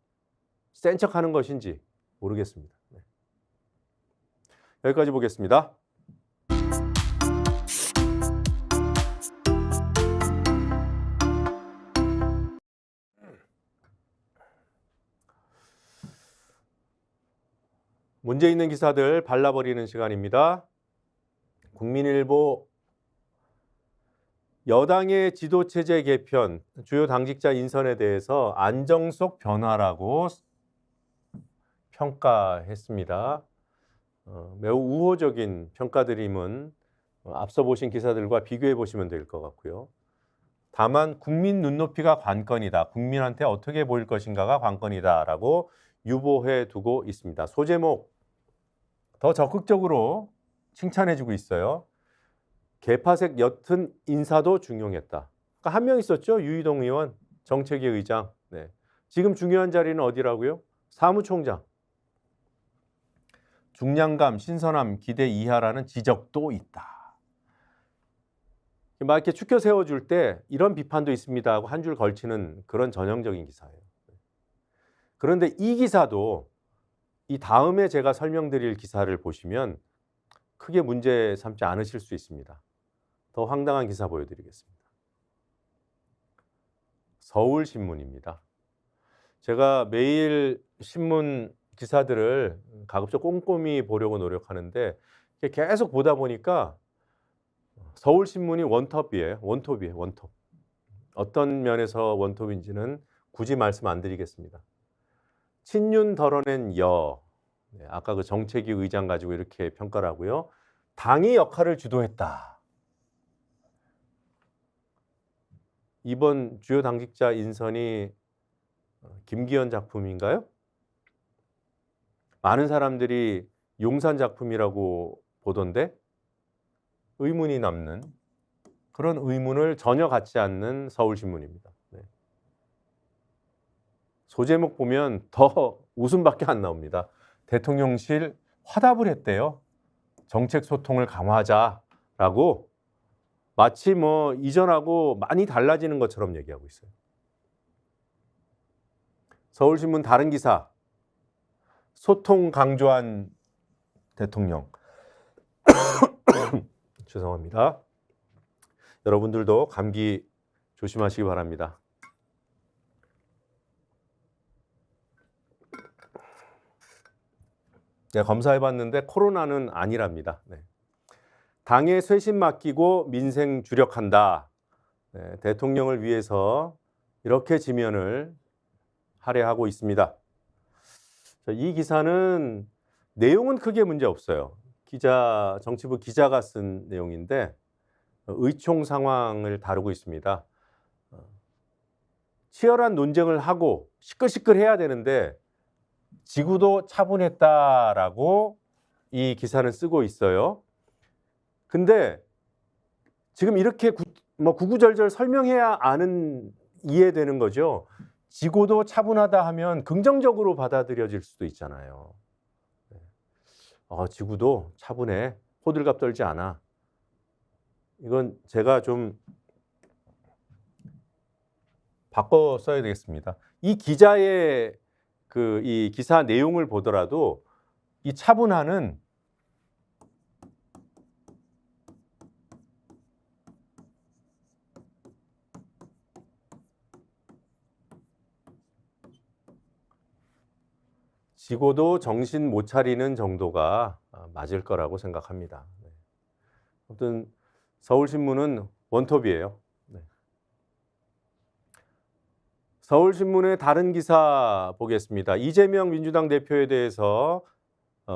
센 척하는 것인지 모르겠습니다. 여기까지 보겠습니다. 문제 있는 기사들 발라버리는 시간입니다. 국민일보 여당의 지도체제 개편, 주요 당직자 인선에 대해서 안정속 변화라고 평가했습니다. 매우 우호적인 평가드림은 앞서 보신 기사들과 비교해 보시면 될 것 같고요. 다만 국민 눈높이가 관건이다. 국민한테 어떻게 보일 것인가가 관건이다라고 유보해 두고 있습니다. 소제목 더 적극적으로 칭찬해주고 있어요. 개파색 옅은 인사도 중용했다. 그러니까 한 명 있었죠. 유이동 의원, 정책위 의장. 네. 지금 중요한 자리는 어디라고요? 사무총장. 중량감, 신선함, 기대 이하라는 지적도 있다. 막 이렇게 추켜 세워줄 때 이런 비판도 있습니다 하고 한 줄 걸치는 그런 전형적인 기사예요. 그런데 이 기사도 이 다음에 제가 설명드릴 기사를 보시면 크게 문제 삼지 않으실 수 있습니다. 더 황당한 기사 보여드리겠습니다. 서울신문입니다. 제가 매일 신문 기사들을 가급적 꼼꼼히 보려고 노력하는데 계속 보다 보니까 서울신문이 원톱이에요. 원톱. 어떤 면에서 원톱인지는 굳이 말씀 안 드리겠습니다. 친윤 덜어낸 여, 아까 그 정책위 의장 가지고 이렇게 평가를 하고요. 당이 역할을 주도했다. 이번 주요 당직자 인선이 김기현 작품인가요? 많은 사람들이 용산 작품이라고 보던데 의문이 남는 그런 의문을 전혀 갖지 않는 서울신문입니다. 네. 소제목 보면 더 웃음밖에 안 나옵니다. 대통령실 화답을 했대요. 정책 소통을 강화하자라고 마치 뭐 이전하고 많이 달라지는 것처럼 얘기하고 있어요. 서울신문 다른 기사. 소통 강조한 대통령. 죄송합니다. 여러분들도 감기 조심하시기 바랍니다. 네, 검사해봤는데 코로나는 아니랍니다. 네. 당에 쇄신 맡기고 민생 주력한다. 네, 대통령을 위해서 이렇게 지면을 할애하고 있습니다. 이 기사는 내용은 크게 문제 없어요. 정치부 기자가 쓴 내용인데 의총 상황을 다루고 있습니다. 치열한 논쟁을 하고 시끌시끌해야 되는데 지구도 차분했다라고 이 기사는 쓰고 있어요. 근데 지금 이렇게 구구절절 설명해야 이해되는 거죠. 지구도 차분하다 하면 긍정적으로 받아들여질 수도 있잖아요. 지구도 차분해. 호들갑 떨지 않아. 이건 제가 좀 바꿔 써야 되겠습니다. 이 기자의 이 기사 내용을 보더라도 이 차분함은 지고도 정신 못 차리는 정도가 맞을 거라고 생각합니다. 아무튼 서울신문은 원톱이에요. 서울신문의 다른 기사 보겠습니다. 이재명 민주당 대표에 대해서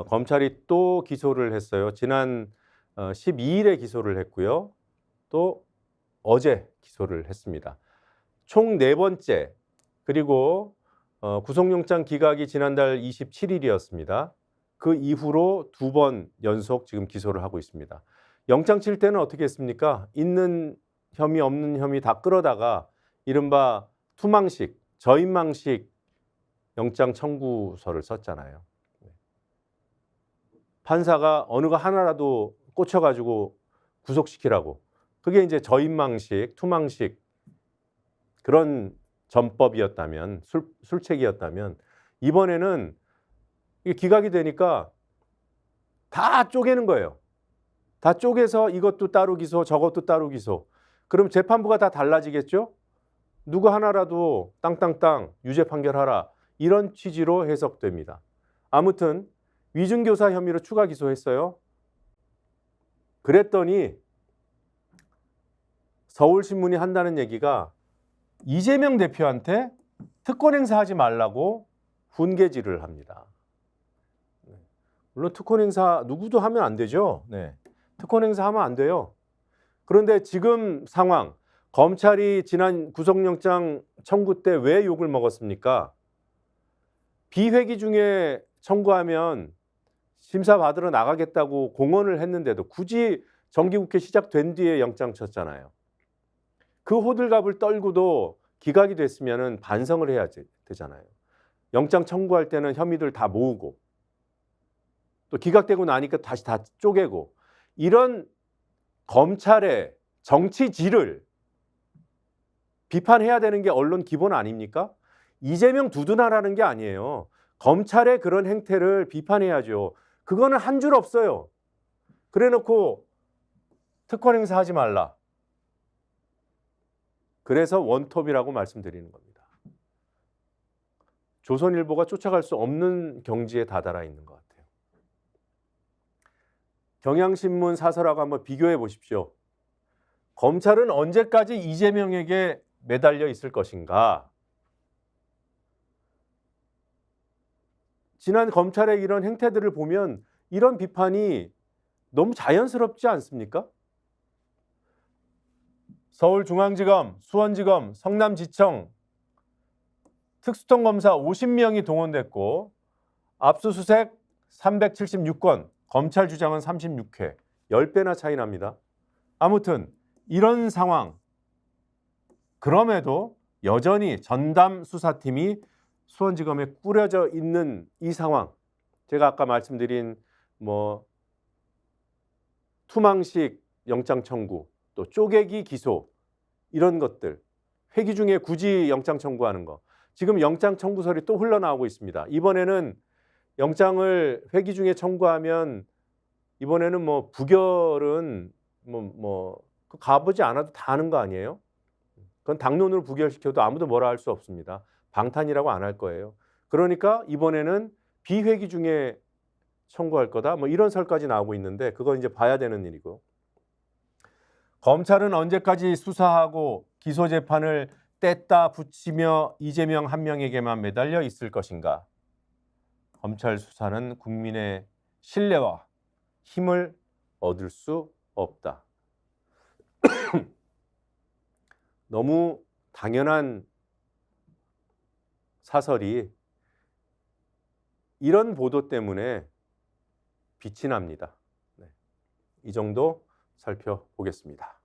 검찰이 또 기소를 했어요. 지난 12일에 기소를 했고요. 또 어제 기소를 했습니다. 총 4번째, 그리고 구속영장 기각이 지난달 27일이었습니다. 그 이후로 2번 연속 지금 기소를 하고 있습니다. 영장 칠 때는 어떻게 했습니까? 있는 혐의 없는 혐의 다 끌어다가 이른바 투망식, 저인망식 영장 청구서를 썼잖아요. 판사가 어느 거 하나라도 꽂혀가지고 구속시키라고. 그게 이제 저인망식, 투망식 그런 전법이었다면, 술책이었다면 이번에는 이게 기각이 되니까 다 쪼개는 거예요. 다 쪼개서 이것도 따로 기소, 저것도 따로 기소. 그럼 재판부가 다 달라지겠죠? 누구 하나라도 땅땅땅 유죄 판결하라. 이런 취지로 해석됩니다. 아무튼 위증교사 혐의로 추가 기소했어요. 그랬더니 서울신문이 한다는 얘기가 이재명 대표한테 특권 행사하지 말라고 훈계질을 합니다. 물론 특권 행사 누구도 하면 안 되죠. 네. 특권 행사하면 안 돼요. 그런데 지금 상황, 검찰이 지난 구속영장 청구 때 왜 욕을 먹었습니까? 비회기 중에 청구하면 심사 받으러 나가겠다고 공언을 했는데도 굳이 정기국회 시작된 뒤에 영장 쳤잖아요. 그 호들갑을 떨고도 기각이 됐으면 반성을 해야 되잖아요. 영장 청구할 때는 혐의들 다 모으고 또 기각되고 나니까 다시 다 쪼개고 이런 검찰의 정치질을 비판해야 되는 게 언론 기본 아닙니까? 이재명 두둔하라는 게 아니에요. 검찰의 그런 행태를 비판해야죠. 그거는 한 줄 없어요. 그래놓고 특권 행사하지 말라. 그래서 원톱이라고 말씀드리는 겁니다. 조선일보가 쫓아갈 수 없는 경지에 다다라 있는 것 같아요. 경향신문 사설하고 한번 비교해 보십시오. 검찰은 언제까지 이재명에게 매달려 있을 것인가? 지난 검찰의 이런 행태들을 보면 이런 비판이 너무 자연스럽지 않습니까? 서울중앙지검, 수원지검, 성남지청 특수통검사 50명이 동원됐고 압수수색 376건, 검찰 주장은 36회, 10배나 차이 납니다. 아무튼 이런 상황, 그럼에도 여전히 전담 수사팀이 수원지검에 꾸려져 있는 이 상황, 제가 아까 말씀드린 투망식 영장 청구, 또 쪼개기 기소 이런 것들, 회기 중에 굳이 영장 청구하는 거, 지금 영장 청구설이 또 흘러나오고 있습니다. 이번에는 영장을 회기 중에 청구하면 이번에는 부결은 가보지 않아도 다 하는 거 아니에요? 그건 당론으로 부결시켜도 아무도 뭐라 할 수 없습니다. 방탄이라고 안 할 거예요. 그러니까 이번에는 비회기 중에 청구할 거다. 이런 설까지 나오고 있는데 그건 이제 봐야 되는 일이고. 검찰은 언제까지 수사하고 기소 재판을 뗐다 붙이며 이재명 한 명에게만 매달려 있을 것인가? 검찰 수사는 국민의 신뢰와 힘을 얻을 수 없다. 너무 당연한 사설이 이런 보도 때문에 빛이 납니다. 네. 이 정도 살펴보겠습니다.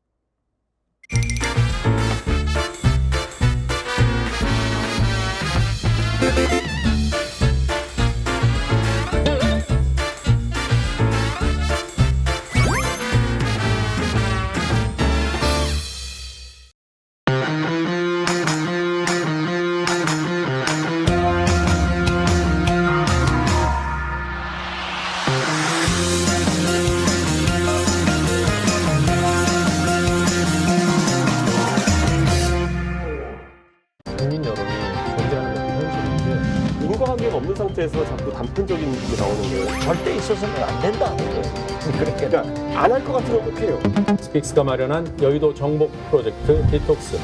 국민 여론이 존재하는 것도 현실인데 인과관계가 없는 상태에서 자꾸 단편적인 게 나오는 거예요. 절대 있어서는 안 된다는 거죠. 그러니까 안 할 것 같으면 못해요. 스픽스가 마련한 여의도 정복 프로젝트 디톡스.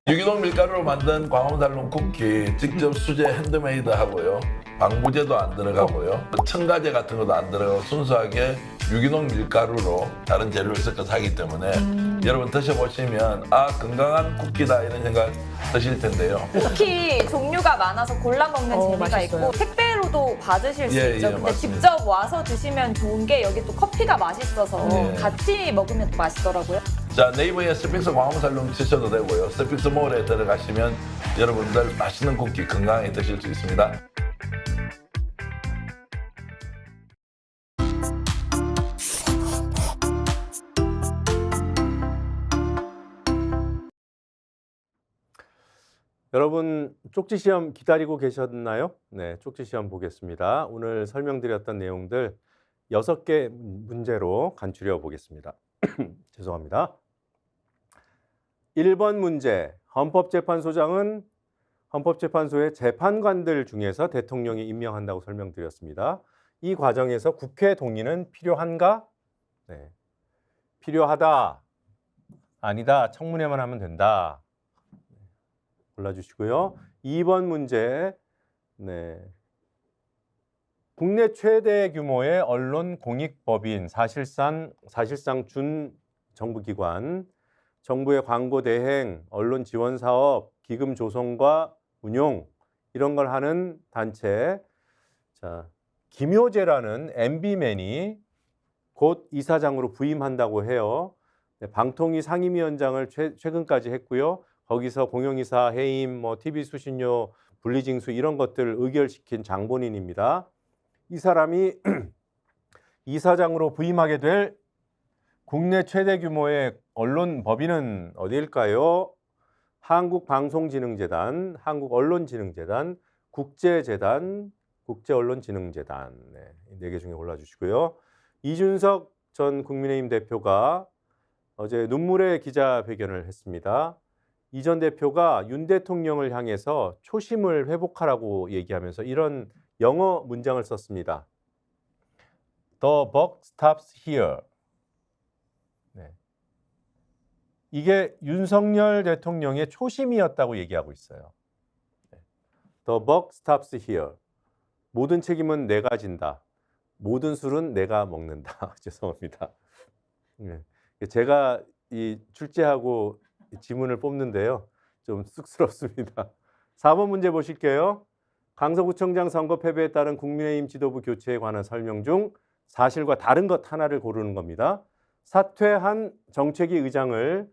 유기농 밀가루로 만든 광화문달롱 쿠키 직접 수제 핸드메이드 하고요. 방부제도 안 들어가고요. 첨가제 같은 것도 안 들어가고 순수하게 유기농 밀가루로 다른 재료를 섞어서 하기 때문에 여러분 드셔보시면 건강한 쿠키다 이런 생각 드실 텐데요. 쿠키 종류가 많아서 골라 먹는 재미가 맛있어요. 있고 택배로도 받으실 수 예, 있죠. 예, 근데 맞습니다. 직접 와서 드시면 좋은 게 여기 또 커피가 맛있어서 예. 같이 먹으면 또 맛있더라고요. 자, 네이버에 스픽스 광화문살롱 치셔도 되고요. 스픽스 몰에 들어가시면 여러분들 맛있는 쿠키 건강하게 드실 수 있습니다. 여러분 쪽지 시험 기다리고 계셨나요? 네, 쪽지 시험 보겠습니다. 오늘 설명드렸던 내용들 6개 문제로 간추려 보겠습니다. 죄송합니다. 1번 문제, 헌법재판소장은 헌법재판소의 재판관들 중에서 대통령이 임명한다고 설명드렸습니다. 이 과정에서 국회 동의는 필요한가? 네. 필요하다. 아니다. 청문회만 하면 된다. 골라주시고요. 2번 문제. 네. 국내 최대 규모의 언론 공익법인 사실상 준 정부기관, 정부의 광고 대행, 언론 지원 사업, 기금 조성과 운용 이런 걸 하는 단체. 자, 김효재라는 MB맨이 곧 이사장으로 부임한다고 해요. 네, 방통위 상임위원장을 최근까지 했고요. 거기서 공영이사 해임, TV 수신료 분리징수 이런 것들을 의결시킨 장본인입니다. 이 사람이 이사장으로 부임하게 될 국내 최대 규모의 언론 법인은 어디일까요? 한국방송진흥재단, 한국언론진흥재단, 국제재단, 국제언론진흥재단. 네 개 중에 골라주시고요. 이준석 전 국민의힘 대표가 어제 눈물의 기자회견을 했습니다. 이 전 대표가 윤 대통령을 향해서 초심을 회복하라고 얘기하면서 이런 영어 문장을 썼습니다. The buck stops here. 네. 이게 윤석열 대통령의 초심이었다고 얘기하고 있어요. The buck stops here. 모든 책임은 내가 진다. 모든 술은 내가 먹는다. 죄송합니다. 네. 제가 이 출제하고 지문을 뽑는데요. 좀 쑥스럽습니다. 4번 문제 보실게요. 강서구청장 선거 패배에 따른 국민의힘 지도부 교체에 관한 설명 중 사실과 다른 것 하나를 고르는 겁니다. 사퇴한 정책위 의장을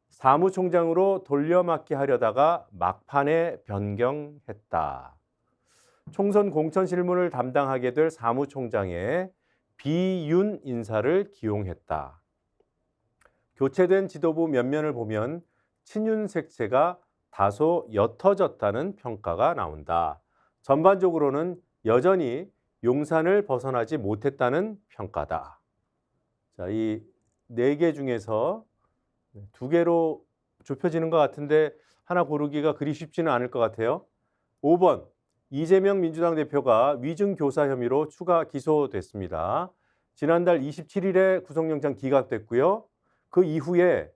사무총장으로 돌려막기 하려다가 막판에 변경했다. 총선 공천 실무를 담당하게 될 사무총장에 비윤 인사를 기용했다. 교체된 지도부 면면을 보면 친윤 색채가 다소 옅어졌다는 평가가 나온다. 전반적으로는 여전히 용산을 벗어나지 못했다는 평가다. 자, 이 4개 중에서 2개로 좁혀지는 것 같은데 하나 고르기가 그리 쉽지는 않을 것 같아요. 5번 이재명 민주당 대표가 위증교사 혐의로 추가 기소됐습니다. 지난달 27일에 구속영장 기각됐고요. 그 이후에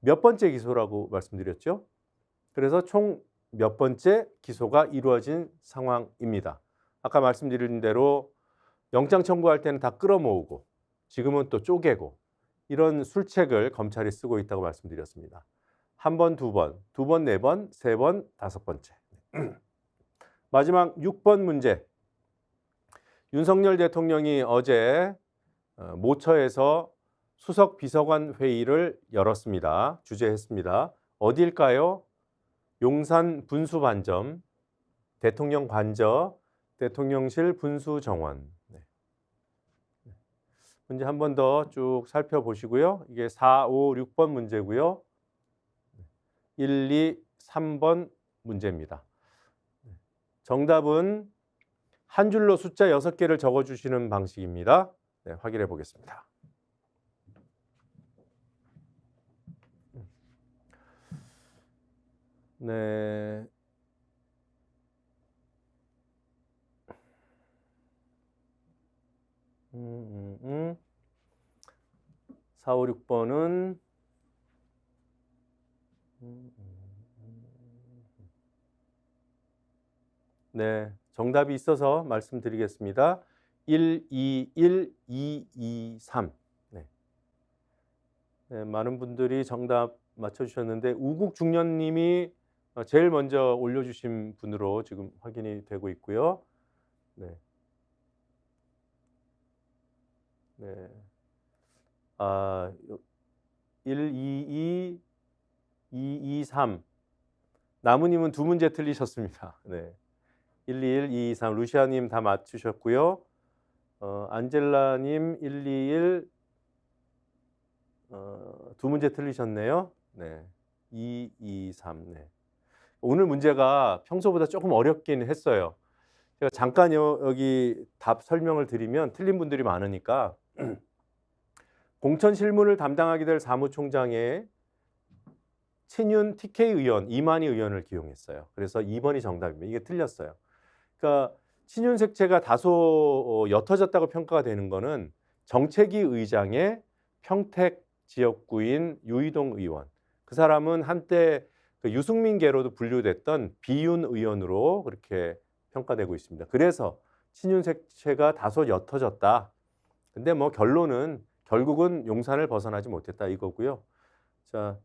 몇 번째 기소라고 말씀드렸죠? 그래서 총 몇 번째 기소가 이루어진 상황입니다. 아까 말씀드린 대로 영장 청구할 때는 다 끌어모으고 지금은 또 쪼개고 이런 술책을 검찰이 쓰고 있다고 말씀드렸습니다. 1번, 2번, 2번, 4번, 3번, 5번째. 마지막 6번 문제. 윤석열 대통령이 어제 모처에서 수석 비서관 회의를 열었습니다. 주재했습니다. 어디일까요? 용산 분수반점, 대통령 관저, 대통령실 분수정원. 문제 한 번 더 쭉 살펴보시고요. 이게 4, 5, 6번 문제고요. 1, 2, 3번 문제입니다. 정답은 한 줄로 숫자 6개를 적어주시는 방식입니다. 네, 확인해 보겠습니다. 네. 4, 5, 6번은 네, 정답이 있어서 말씀드리겠습니다. 1, 2, 1, 2, 2, 3. 네. 네, 많은 분들이 정답 맞춰주셨는데 우국중년님이 제일 먼저 올려주신 분으로 지금 확인이 되고 있고요. 네. 네. 1, 2, 2, 2, 3. 나무님은 2문제 틀리셨습니다. 네. 1, 2, 1, 2, 3. 루시아님 다 맞추셨고요. 안젤라님 1, 2, 1. 2문제 틀리셨네요. 네. 2, 2, 3. 네. 오늘 문제가 평소보다 조금 어렵긴 했어요. 제가 잠깐 여기 답 설명을 드리면 틀린 분들이 많으니까 공천 실무를 담당하게 될 사무총장에 친윤 TK 의원 이만희 의원을 기용했어요. 그래서 2번이 정답입니다. 이게 틀렸어요. 그러니까 친윤 색채가 다소 옅어졌다고 평가가 되는 거는 정책위 의장의 평택 지역구인 유이동 의원. 그 사람은 한때 그 유승민계로도 분류됐던 비윤 의원으로 그렇게 평가되고 있습니다. 그래서 친윤 색채가 다소 옅어졌다. 근데 뭐 결국은 용산을 벗어나지 못했다 이거고요. 자,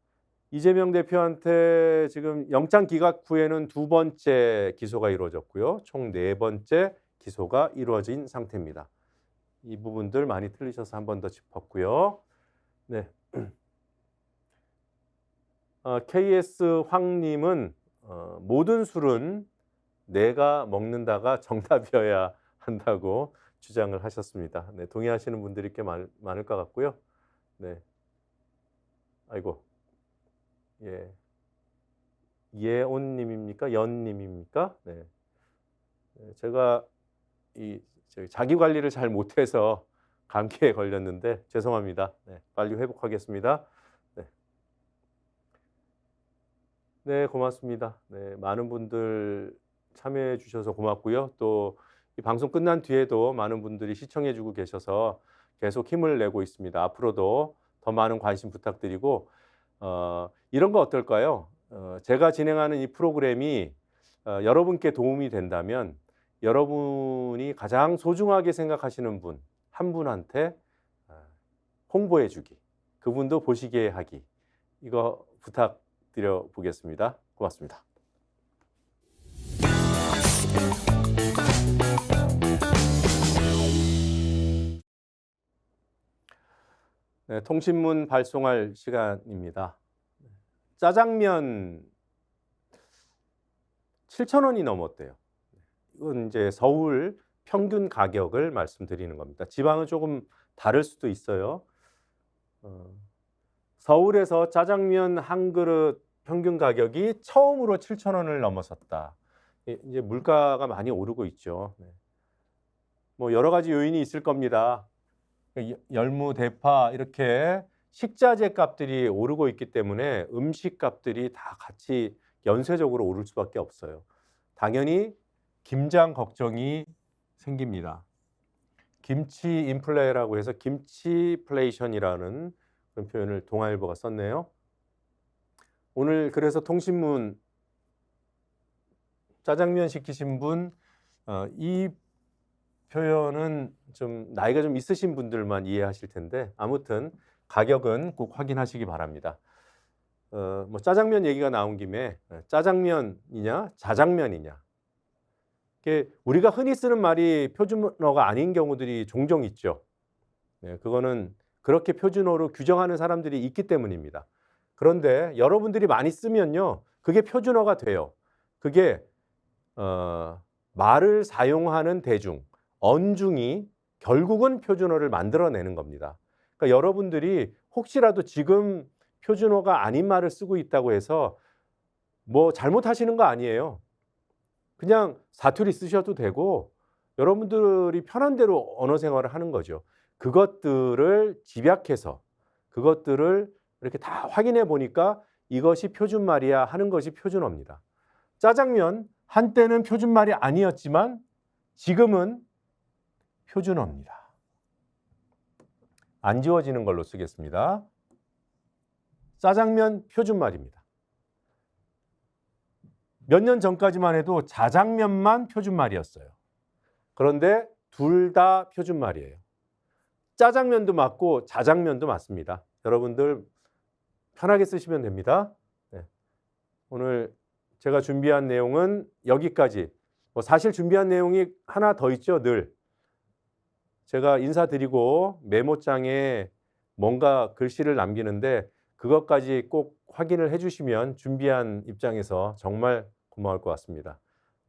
이재명 대표한테 지금 영장 기각 후에는 2번째 기소가 이루어졌고요. 총 4번째 기소가 이루어진 상태입니다. 이 부분들 많이 틀리셔서 한 번 더 짚었고요. 네. KS 황님은 모든 술은 내가 먹는다가 정답이어야 한다고 주장을 하셨습니다. 네, 동의하시는 분들이 꽤 많을 것 같고요. 네. 아이고. 예. 예온님입니까? 연님입니까? 네. 제가 자기 관리를 잘 못해서 감기에 걸렸는데 죄송합니다. 네, 빨리 회복하겠습니다. 네. 네, 고맙습니다. 네, 많은 분들 참여해 주셔서 고맙고요. 또 이 방송 끝난 뒤에도 많은 분들이 시청해 주고 계셔서 계속 힘을 내고 있습니다. 앞으로도 더 많은 관심 부탁드리고 이런 거 어떨까요? 제가 진행하는 이 프로그램이 여러분께 도움이 된다면 여러분이 가장 소중하게 생각하시는 분 한 분한테 홍보해 주기, 그분도 보시게 하기, 이거 부탁드려 보겠습니다. 고맙습니다. 네, 통신문 발송할 시간입니다. 짜장면 7,000원이 넘었대요. 이건 이제 서울 평균 가격을 말씀드리는 겁니다. 지방은 조금 다를 수도 있어요. 서울에서 짜장면 한 그릇 평균 가격이 처음으로 7,000원을 넘어섰다. 이제 물가가 많이 오르고 있죠. 뭐 여러 가지 요인이 있을 겁니다. 열무, 대파 이렇게 식자재 값들이 오르고 있기 때문에 음식 값들이 다 같이 연쇄적으로 오를 수밖에 없어요. 당연히 김장 걱정이 생깁니다. 김치 인플레라고 해서 김치플레이션이라는 그런 표현을 동아일보가 썼네요. 오늘 그래서 통신문 짜장면 시키신 분, 이 표현은 좀 나이가 좀 있으신 분들만 이해하실 텐데 아무튼 가격은 꼭 확인하시기 바랍니다. 뭐 짜장면 얘기가 나온 김에 짜장면이냐 자장면이냐, 우리가 흔히 쓰는 말이 표준어가 아닌 경우들이 종종 있죠. 네, 그거는 그렇게 표준어로 규정하는 사람들이 있기 때문입니다. 그런데 여러분들이 많이 쓰면요, 그게 표준어가 돼요. 그게 말을 사용하는 대중, 언중이 결국은 표준어를 만들어내는 겁니다. 그러니까 여러분들이 혹시라도 지금 표준어가 아닌 말을 쓰고 있다고 해서 뭐 잘못하시는 거 아니에요. 그냥 사투리 쓰셔도 되고 여러분들이 편한 대로 언어 생활을 하는 거죠. 그것들을 집약해서 그것들을 이렇게 다 확인해 보니까 이것이 표준말이야 하는 것이 표준어입니다. 짜장면 한때는 표준말이 아니었지만 지금은 표준어입니다. 안 지워지는 걸로 쓰겠습니다. 짜장면 표준말입니다. 몇 년 전까지만 해도 자장면만 표준말이었어요. 그런데 둘 다 표준말이에요. 짜장면도 맞고 자장면도 맞습니다. 여러분들 편하게 쓰시면 됩니다. 네. 오늘 제가 준비한 내용은 여기까지. 사실 준비한 내용이 하나 더 있죠, 늘. 제가 인사드리고 메모장에 뭔가 글씨를 남기는데 그것까지 꼭 확인을 해주시면 준비한 입장에서 정말 고마울 것 같습니다.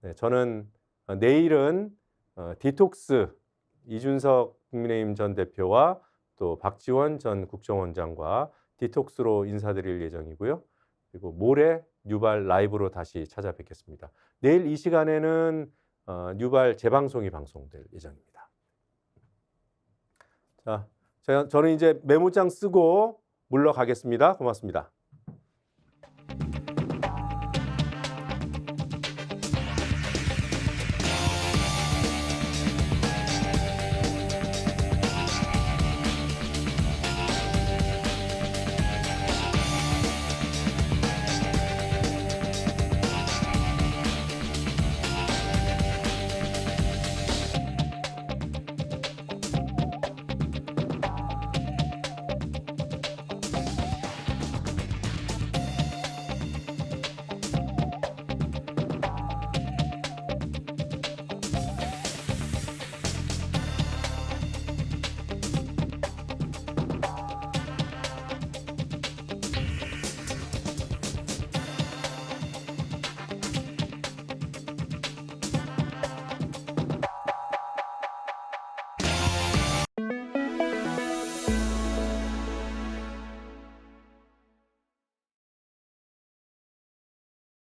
네, 저는 내일은 디톡스 이준석 국민의힘 전 대표와 또 박지원 전 국정원장과 디톡스로 인사드릴 예정이고요. 그리고 모레 뉴발 라이브로 다시 찾아뵙겠습니다. 내일 이 시간에는 뉴발 재방송이 방송될 예정입니다. 자, 저는 이제 메모장 쓰고 물러가겠습니다. 고맙습니다.